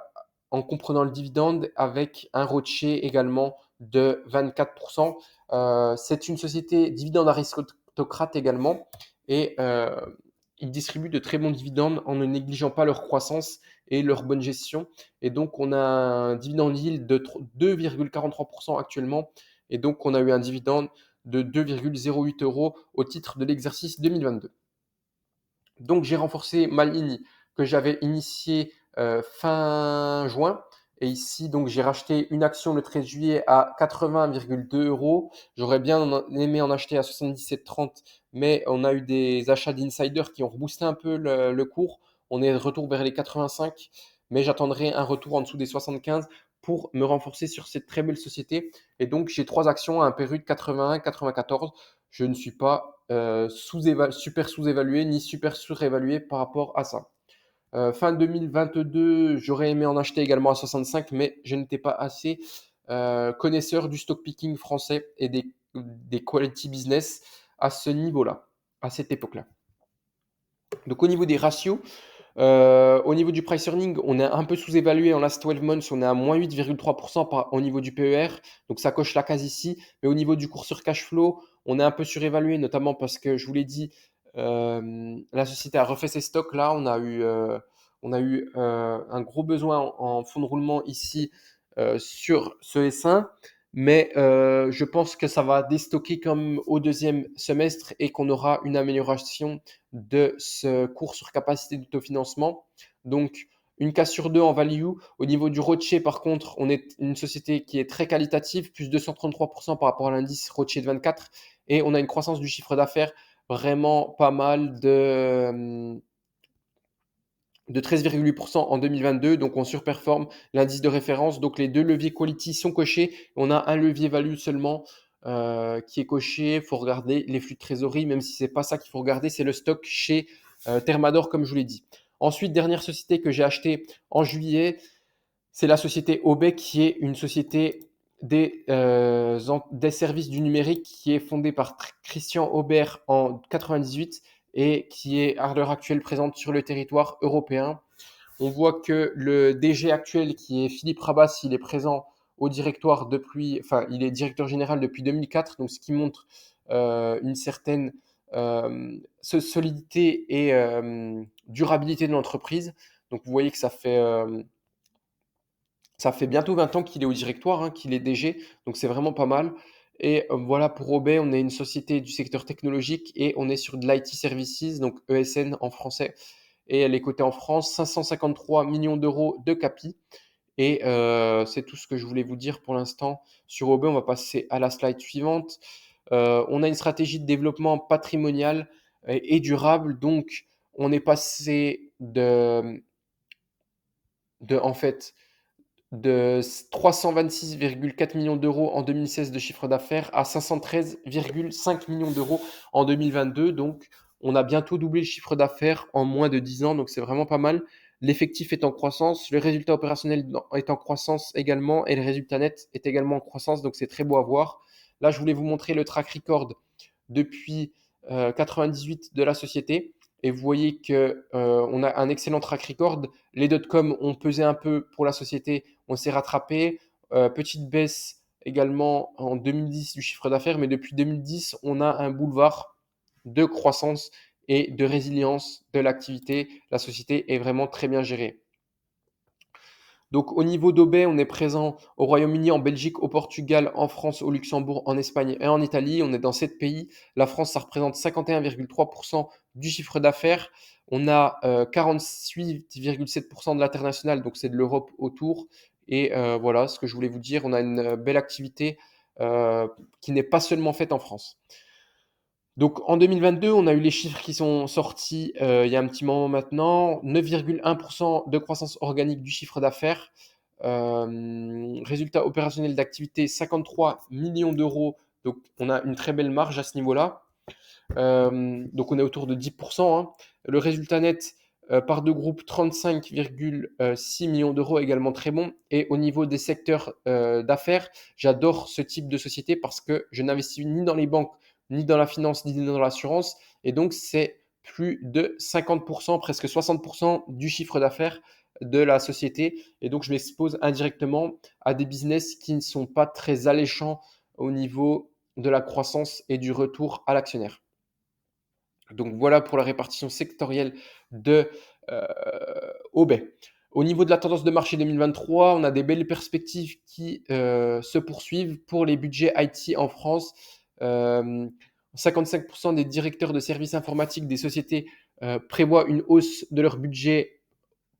en comprenant le dividende avec un ROCE également de 24%. C'est une société dividende aristocrate également et ils distribuent de très bons dividendes en ne négligeant pas leur croissance et leur bonne gestion. Et donc, on a un dividende yield de 2,43% actuellement. Et donc, on a eu un dividende de 2,08 euros au titre de l'exercice 2022. Donc, j'ai renforcé ma ligne que j'avais initiée fin juin. Et ici, donc, j'ai racheté une action le 13 juillet à 80,2 euros. J'aurais bien aimé en acheter à 77,30, mais on a eu des achats d'insiders qui ont reboosté un peu le cours. On est de retour vers les 85, mais j'attendrai un retour en dessous des 75 pour me renforcer sur cette très belle société. Et donc, j'ai trois actions à un PRU de 81, 94. Je ne suis pas super sous-évalué ni super surévalué par rapport à ça. Fin 2022, j'aurais aimé en acheter également à 65, mais je n'étais pas assez connaisseur du stock picking français et des quality business à ce niveau-là, à cette époque-là. Donc au niveau des ratios, au niveau du price earning, on est un peu sous-évalué en last 12 months, on est à moins 8,3% au niveau du PER, donc ça coche la case ici. Mais au niveau du cours sur cash flow, on est un peu surévalué, notamment parce que je vous l'ai dit, la société a refait ses stocks. Là, on a eu un gros besoin en fonds de roulement ici sur ce S1. Mais je pense que ça va déstocker comme au deuxième semestre et qu'on aura une amélioration de ce cours sur capacité d'autofinancement. Donc, une case sur deux en value. Au niveau du ROCE, par contre, on est une société qui est très qualitative, plus 233% par rapport à l'indice ROCE de 24. Et on a une croissance du chiffre d'affaires vraiment pas mal de 13,8% en 2022. Donc, on surperforme l'indice de référence. Donc, les deux leviers quality sont cochés. On a un levier value seulement qui est coché. Il faut regarder les flux de trésorerie, même si ce n'est pas ça qu'il faut regarder, c'est le stock chez Thermador, comme je vous l'ai dit. Ensuite, dernière société que j'ai achetée en juillet, c'est la société Obey, qui est une société des services du numérique qui est fondée par Christian Aubert en 98 et qui est à l'heure actuelle présente sur le territoire européen. On voit que le DG actuel, qui est Philippe Rabas, il est présent au directoire il est directeur général depuis 2004, donc ce qui montre une certaine solidité et durabilité de l'entreprise. Donc vous voyez que ça fait bientôt 20 ans qu'il est au directoire, hein, qu'il est DG, donc c'est vraiment pas mal. Et voilà, pour Obey, on est une société du secteur technologique et on est sur de l'IT Services, donc ESN en français. Et elle est cotée en France, 553 millions d'euros de capi. Et c'est tout ce que je voulais vous dire pour l'instant sur Obey. On va passer à la slide suivante. On a une stratégie de développement patrimonial et durable. Donc, on est passé en fait, de 326,4 millions d'euros en 2016 de chiffre d'affaires à 513,5 millions d'euros en 2022. Donc, on a bientôt doublé le chiffre d'affaires en moins de 10 ans. Donc, c'est vraiment pas mal. L'effectif est en croissance, le résultat opérationnel est en croissance également et le résultat net est également en croissance. Donc, c'est très beau à voir. Là, je voulais vous montrer le track record depuis 98 de la société. Et vous voyez que on a un excellent track record. Les dot-com ont pesé un peu pour la société, on s'est rattrapé. Petite baisse également en 2010 du chiffre d'affaires, mais depuis 2010, on a un boulevard de croissance et de résilience de l'activité. La société est vraiment très bien gérée. Donc au niveau d'Obey, on est présent au Royaume-Uni, en Belgique, au Portugal, en France, au Luxembourg, en Espagne et en Italie. On est dans 7 pays. La France, ça représente 51,3% du chiffre d'affaires. On a 48,7% de l'international, donc c'est de l'Europe autour. Et voilà ce que je voulais vous dire. On a une belle activité qui n'est pas seulement faite en France. Donc en 2022, on a eu les chiffres qui sont sortis il y a un petit moment maintenant. 9,1% de croissance organique du chiffre d'affaires. Résultat opérationnel d'activité 53 millions d'euros. Donc on a une très belle marge à ce niveau-là. Donc on est autour de 10%, hein. Le résultat net par deux groupes, 35,6 millions d'euros, également très bon. Et au niveau des secteurs d'affaires, j'adore ce type de société parce que je n'investis ni dans les banques, ni dans la finance, ni dans l'assurance. Et donc c'est plus de 50%, presque 60% du chiffre d'affaires de la société. Et donc je m'expose indirectement à des business qui ne sont pas très alléchants au niveau de la croissance et du retour à l'actionnaire. Donc voilà pour la répartition sectorielle de Aubet. Au niveau de la tendance de marché 2023, on a des belles perspectives qui se poursuivent pour les budgets IT en France. 55% des directeurs de services informatiques des sociétés prévoient une hausse de leur budget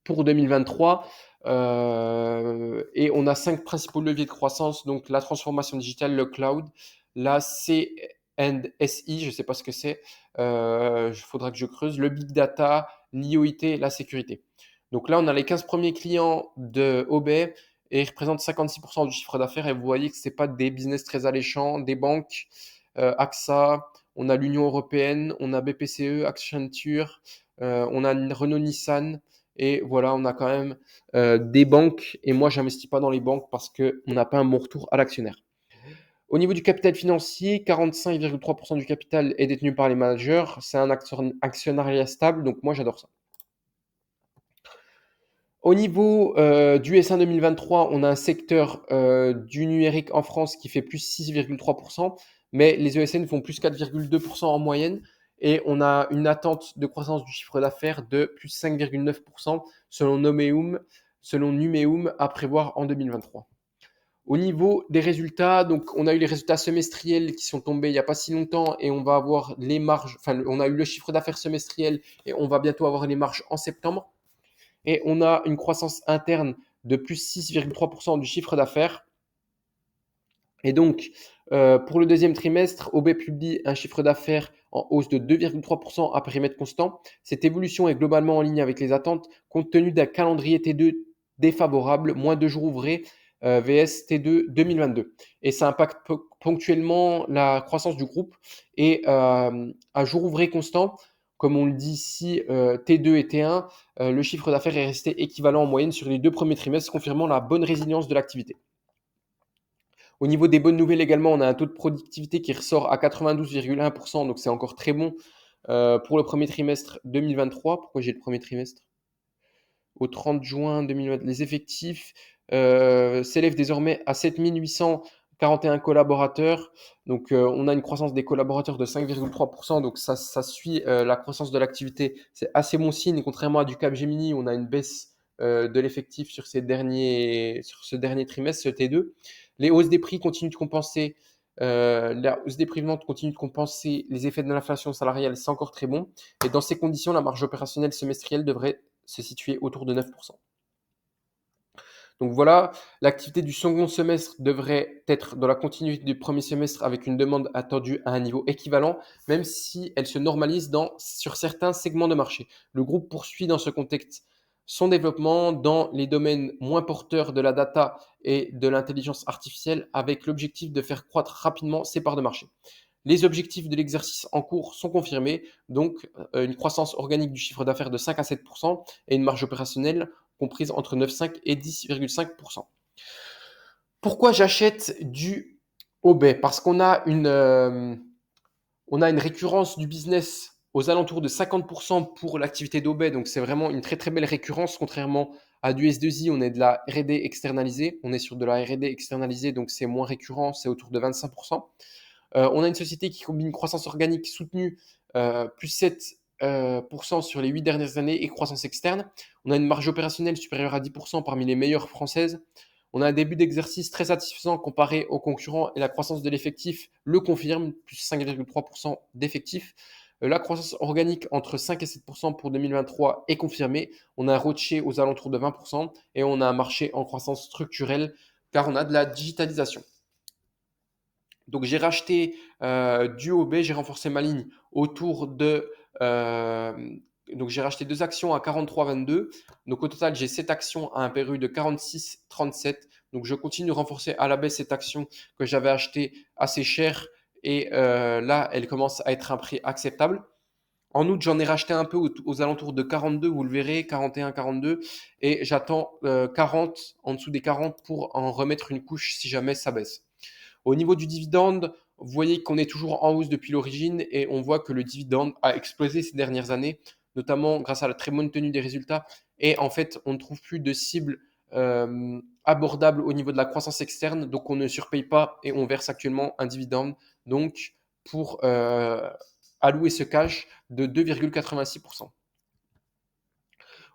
pour 2023. Et on a 5 principaux leviers de croissance, donc la transformation digitale, le cloud, la C&SI, je ne sais pas ce que c'est, il faudra que je creuse, le big data, l'IoT, la sécurité. Donc là, on a les 15 premiers clients de Obey et ils représentent 56% du chiffre d'affaires. Et vous voyez que ce n'est pas des business très alléchants, des banques, AXA, on a l'Union européenne, on a BPCE, Accenture, on a Renault Nissan. Et voilà, on a quand même des banques. Et moi, j'investis pas dans les banques parce qu'on n'a pas un bon retour à l'actionnaire. Au niveau du capital financier, 45,3% du capital est détenu par les managers. C'est un actionnariat stable, donc moi j'adore ça. Au niveau du S1 2023, on a un secteur du numérique en France qui fait plus 6,3%, mais les ESN font plus 4,2% en moyenne. Et on a une attente de croissance du chiffre d'affaires de plus 5,9% selon Numéum à prévoir en 2023. Au niveau des résultats, donc on a eu les résultats semestriels qui sont tombés il n'y a pas si longtemps et on va avoir les marges, enfin on a eu le chiffre d'affaires semestriel et on va bientôt avoir les marges en septembre. Et on a une croissance interne de plus 6,3% du chiffre d'affaires. Et donc, pour le deuxième trimestre, OB publie un chiffre d'affaires en hausse de 2,3% à périmètre constant. Cette évolution est globalement en ligne avec les attentes, compte tenu d'un calendrier T2 défavorable, moins 2 jours ouvrés VS T2 2022. Et ça impacte ponctuellement la croissance du groupe. Et à jour ouvré constant, comme on le dit ici, T2 et T1, le chiffre d'affaires est resté équivalent en moyenne sur les 2 premiers trimestres, confirmant la bonne résilience de l'activité. Au niveau des bonnes nouvelles également, on a un taux de productivité qui ressort à 92,1%, donc c'est encore très bon pour le premier trimestre 2023. Pourquoi j'ai le premier trimestre? Au 30 juin 2020, les effectifs s'élèvent désormais à 7841 collaborateurs. Donc on a une croissance des collaborateurs de 5,3%, donc ça suit la croissance de l'activité. C'est assez bon signe, contrairement à du Capgemini, on a une baisse de l'effectif sur ce dernier trimestre, ce T2. Les hausses des prix continuent de compenser, la hausse des prix de vente continue de compenser les effets de l'inflation salariale, c'est encore très bon. Et dans ces conditions, la marge opérationnelle semestrielle devrait se situer autour de 9%. Donc voilà, l'activité du second semestre devrait être dans la continuité du premier semestre avec une demande attendue à un niveau équivalent, même si elle se normalise sur certains segments de marché. Le groupe poursuit dans ce contexte son développement dans les domaines moins porteurs de la data et de l'intelligence artificielle avec l'objectif de faire croître rapidement ses parts de marché. Les objectifs de l'exercice en cours sont confirmés, donc une croissance organique du chiffre d'affaires de 5 à 7% et une marge opérationnelle comprise entre 9,5 et 10,5%. Pourquoi j'achète du Obey? Parce qu'on a une récurrence du business aux alentours de 50% pour l'activité d'Obey, donc c'est vraiment une très très belle récurrence, contrairement à du S2I, on est de la R&D externalisée, on est sur de la R&D externalisée, donc c'est moins récurrent, c'est autour de 25%. On a une société qui combine une croissance organique soutenue, plus 7% sur les 8 dernières années et croissance externe. On a une marge opérationnelle supérieure à 10% parmi les meilleures françaises. On a un début d'exercice très satisfaisant comparé aux concurrents et la croissance de l'effectif le confirme, plus 5,3% d'effectifs. La croissance organique entre 5 et 7% pour 2023 est confirmée. On a un ROCE aux alentours de 20% et on a un marché en croissance structurelle car on a de la digitalisation. Donc j'ai racheté du OB, j'ai renforcé ma ligne autour de... donc j'ai racheté deux actions à 43,22. Donc au total, j'ai 7 actions à un PRU de 46,37. Donc je continue de renforcer à la baisse cette action que j'avais achetée assez cher. Et là, elle commence à être un prix acceptable. En août, j'en ai racheté un peu aux alentours de 42, vous le verrez, 41, 42. Et j'attends 40, en dessous des 40 pour en remettre une couche si jamais ça baisse. Au niveau du dividende, vous voyez qu'on est toujours en hausse depuis l'origine et on voit que le dividende a explosé ces dernières années, notamment grâce à la très bonne tenue des résultats. Et en fait, on ne trouve plus de cibles abordables au niveau de la croissance externe, donc on ne surpaye pas et on verse actuellement un dividende. Donc, pour allouer ce cash de 2,86%.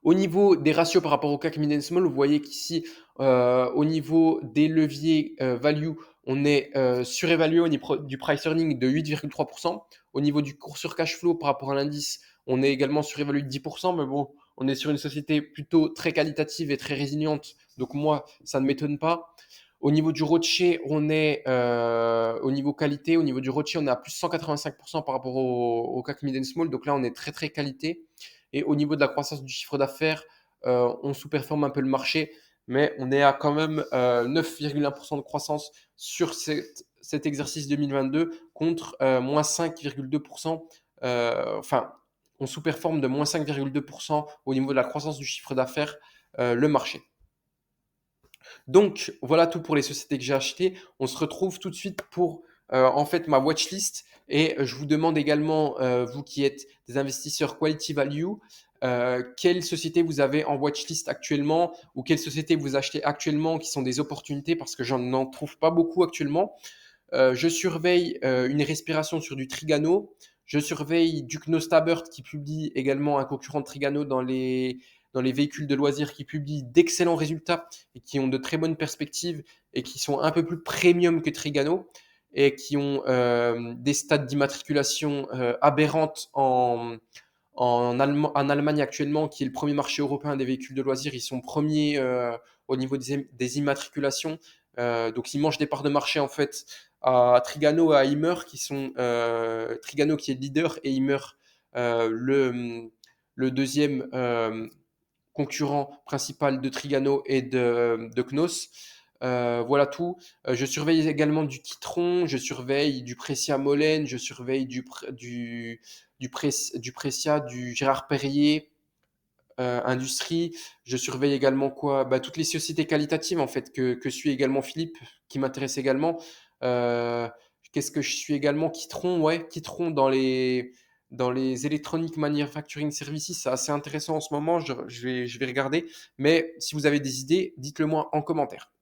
Au niveau des ratios par rapport au CAC Mid Small, vous voyez qu'ici, au niveau des leviers value, on est surévalué au niveau du price earning de 8,3%. Au niveau du cours sur cash flow par rapport à l'indice, on est également surévalué de 10%, mais bon, on est sur une société plutôt très qualitative et très résiliente. Donc moi, ça ne m'étonne pas. Au niveau du ROCE, on est au niveau qualité. Au niveau du ROCE, on est à plus 185% par rapport au CAC Mid Small. Donc là, on est très très qualité. Et au niveau de la croissance du chiffre d'affaires, on sous-performe un peu le marché, mais on est à quand même 9,1% de croissance sur cet exercice 2022 contre moins 5,2%. Enfin, on sous-performe de moins 5,2% au niveau de la croissance du chiffre d'affaires le marché. Donc, voilà tout pour les sociétés que j'ai achetées. On se retrouve tout de suite pour en fait ma watchlist. Et je vous demande également, vous qui êtes des investisseurs quality value, quelles sociétés vous avez en watchlist actuellement ou quelles sociétés vous achetez actuellement qui sont des opportunités parce que j'en trouve pas beaucoup actuellement. Je surveille une respiration sur du Trigano. Je surveille du Knostabert qui publie également un concurrent de Trigano dans les véhicules de loisirs qui publient d'excellents résultats et qui ont de très bonnes perspectives et qui sont un peu plus premium que Trigano et qui ont des stades d'immatriculation aberrantes en Allemagne actuellement, qui est le premier marché européen des véhicules de loisirs. Ils sont premiers au niveau des immatriculations. Donc ils mangent des parts de marché en fait à Trigano et à Immer qui sont Trigano qui est leader et Immer le deuxième concurrent principal de Trigano et de Knos. Voilà tout. Je surveille également du Kitron, je surveille du Precia Molène, je surveille du Precia, du Gérard Perrier, Industrie. Je surveille également quoi? Bah, toutes les sociétés qualitatives en fait que suit également Philippe, qui m'intéresse également. Euh, Qu'est-ce que je suis également? Kitron, ouais, Kitron dans les Electronic Manufacturing Services, c'est assez intéressant en ce moment. Je vais regarder. Mais si vous avez des idées, dites-le moi en commentaire.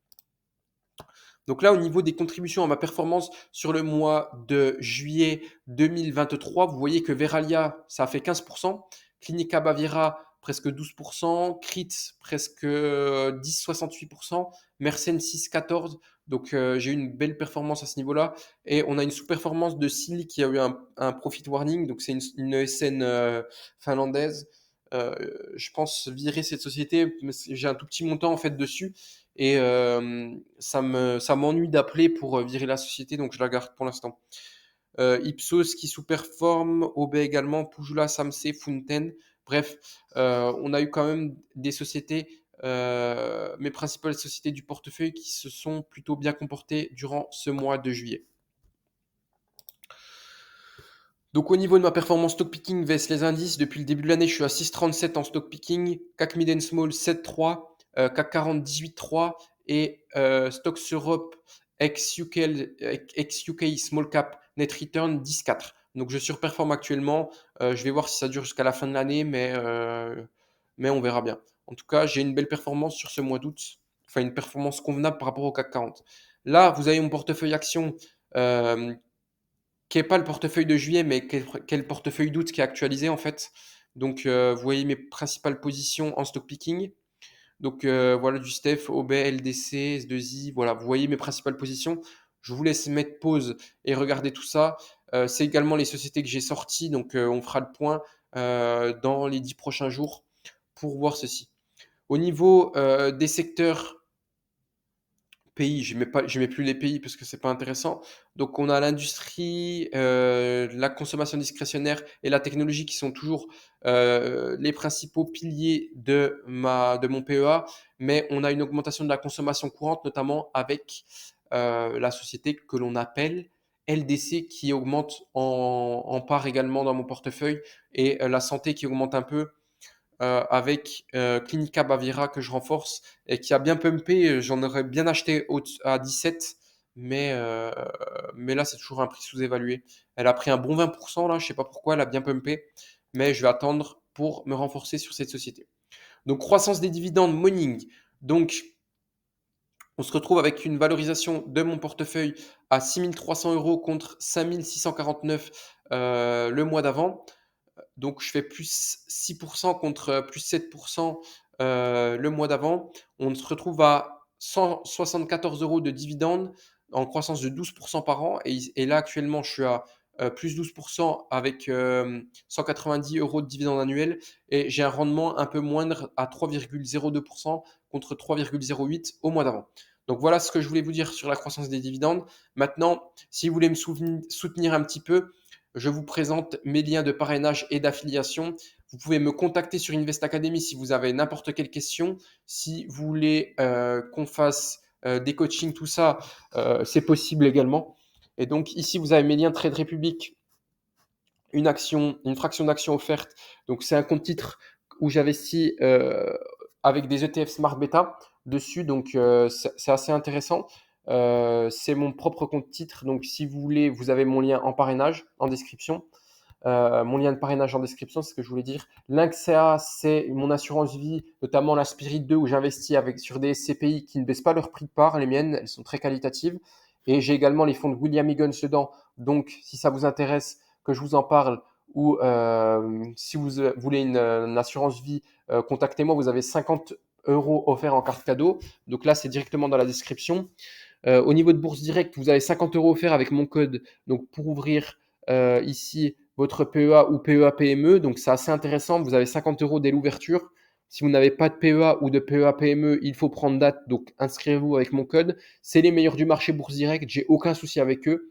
Donc là, au niveau des contributions à ma performance sur le mois de juillet 2023, vous voyez que Veralia, ça a fait 15%, Clinica Baviera, presque 12%, Crit, presque 10,68%, Mersenne 6,14%. Donc j'ai eu une belle performance à ce niveau-là. Et on a une sous-performance de Silly qui a eu un profit warning. Donc c'est une ESN finlandaise. Euh, je pense virer cette société. J'ai un tout petit montant en fait dessus. Et ça m'ennuie d'appeler pour virer la société, donc je la garde pour l'instant. Ipsos qui sous-performe, OB également, Pujula, Samsé, Funten. Bref, on a eu quand même des sociétés, mes principales sociétés du portefeuille qui se sont plutôt bien comportées durant ce mois de juillet. Donc au niveau de ma performance stock picking vs les indices, depuis le début de l'année, je suis à 6,37 en stock picking, CAC Mid Small 7,3, CAC 40 18,3 et Stocks Europe ex-UK Small Cap Net Return 10,4. Donc je surperforme actuellement. Je vais voir si ça dure jusqu'à la fin de l'année, mais on verra bien. En tout cas, j'ai une belle performance sur ce mois d'août, enfin une performance convenable par rapport au CAC 40. Là, vous avez mon portefeuille action qui n'est pas le portefeuille de juillet, mais qui est le portefeuille d'août qui est actualisé en fait. Donc, vous voyez mes principales positions en stock picking. Donc, voilà du STEF, OB, LDC, S2I. Voilà, vous voyez mes principales positions. Je vous laisse mettre pause et regarder tout ça. C'est également les sociétés que j'ai sorties. Donc, on fera le point dans les 10 prochains jours pour voir ceci. Au niveau des secteurs pays, je mets plus les pays parce que c'est pas intéressant. Donc on a l'industrie, la consommation discrétionnaire et la technologie qui sont toujours, les principaux piliers de mon PEA, mais on a une augmentation de la consommation courante, notamment avec, la société que l'on appelle LDC qui augmente en part également dans mon portefeuille et la santé qui augmente un peu avec Clinica Baviera que je renforce et qui a bien pumpé. J'en aurais bien acheté à 17, mais là, c'est toujours un prix sous-évalué. Elle a pris un bon 20% là, je sais pas pourquoi, elle a bien pumpé, mais je vais attendre pour me renforcer sur cette société. Donc, croissance des dividendes, Morning. Donc, on se retrouve avec une valorisation de mon portefeuille à 6 300 euros contre 5 649 le mois d'avant. Donc, je fais plus 6% contre plus 7% le mois d'avant. On se retrouve à 174 euros de dividendes en croissance de 12% par an. Et là, actuellement, je suis à plus 12% avec 190 euros de dividendes annuels. Et j'ai un rendement un peu moindre à 3,02% contre 3,08 au mois d'avant. Donc voilà ce que je voulais vous dire sur la croissance des dividendes. Maintenant, si vous voulez me soutenir un petit peu, je vous présente mes liens de parrainage et d'affiliation. Vous pouvez me contacter sur Invest Academy si vous avez n'importe quelle question. Si vous voulez qu'on fasse des coachings, tout ça, c'est possible également. Et donc ici, vous avez mes liens Trade Republic, une fraction d'action offerte. Donc c'est un compte titre où j'investis avec des ETF Smart Beta dessus. Donc c'est assez intéressant. C'est mon propre compte titre. Donc si vous voulez, vous avez mon lien en parrainage en description. Mon lien de parrainage en description, c'est ce que je voulais dire. L'Inxea, c'est mon assurance vie, notamment la Spirit 2 où j'investis sur des SCPI qui ne baissent pas leur prix de part. Les miennes, elles sont très qualitatives. Et j'ai également les fonds de William Higgins dedans. Donc, si ça vous intéresse que je vous en parle ou si vous voulez une assurance vie, contactez-moi. Vous avez 50 euros offerts en carte cadeau. Donc là, c'est directement dans la description. Au niveau de Bourse Direct, vous avez 50 euros offerts avec mon code donc pour ouvrir ici votre PEA ou PEA PME. Donc c'est assez intéressant. Vous avez 50 euros dès l'ouverture. Si vous n'avez pas de PEA ou de PEA PME, il faut prendre date. Donc inscrivez-vous avec mon code. C'est les meilleurs du marché Bourse Direct. J'ai aucun souci avec eux.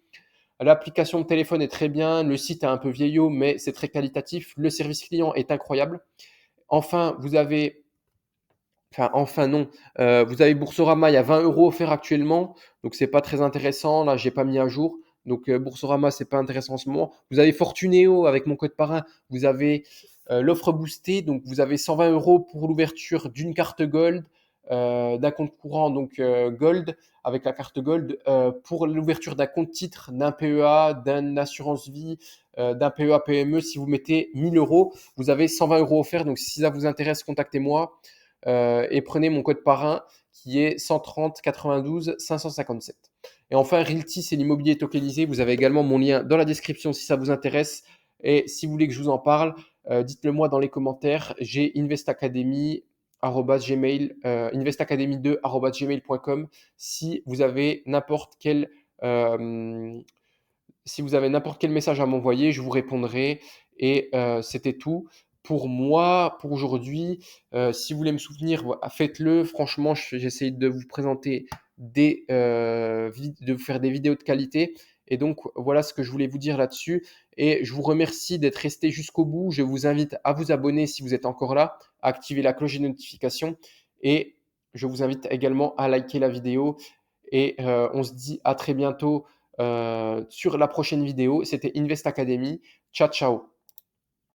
L'application de téléphone est très bien. Le site est un peu vieillot, mais c'est très qualitatif. Le service client est incroyable. Enfin, vous avez enfin non. Vous avez Boursorama, il y a 20 euros offerts actuellement, donc c'est pas très intéressant. Là, j'ai pas mis à jour. Donc Boursorama, c'est pas intéressant en ce moment. Vous avez Fortunéo avec mon code parrain. Vous avez l'offre boostée, donc vous avez 120 euros pour l'ouverture d'une carte Gold, d'un compte courant, donc Gold, avec la carte Gold, pour l'ouverture d'un compte titre, d'un PEA, d'une assurance vie, d'un PEA PME. Si vous mettez 1000 euros, vous avez 120 euros offerts. Donc si ça vous intéresse, contactez-moi et prenez mon code parrain qui est 130 92 557. Et enfin, Realty, c'est l'immobilier tokenisé. Vous avez également mon lien dans la description si ça vous intéresse. Et si vous voulez que je vous en parle, dites-le moi dans les commentaires. J'ai investacademy2@gmail.com si vous avez n'importe quel si vous avez n'importe quel message à m'envoyer, je vous répondrai. Et c'était tout pour moi, pour aujourd'hui. Si vous voulez me soutenir, faites-le. Franchement, j'essaie de vous présenter de vous faire des vidéos de qualité. Et donc, voilà ce que je voulais vous dire là-dessus. Et je vous remercie d'être resté jusqu'au bout. Je vous invite à vous abonner si vous êtes encore là, à activer la cloche de notification. Et je vous invite également à liker la vidéo. Et on se dit à très bientôt sur la prochaine vidéo. C'était Invest Academy. Ciao, ciao.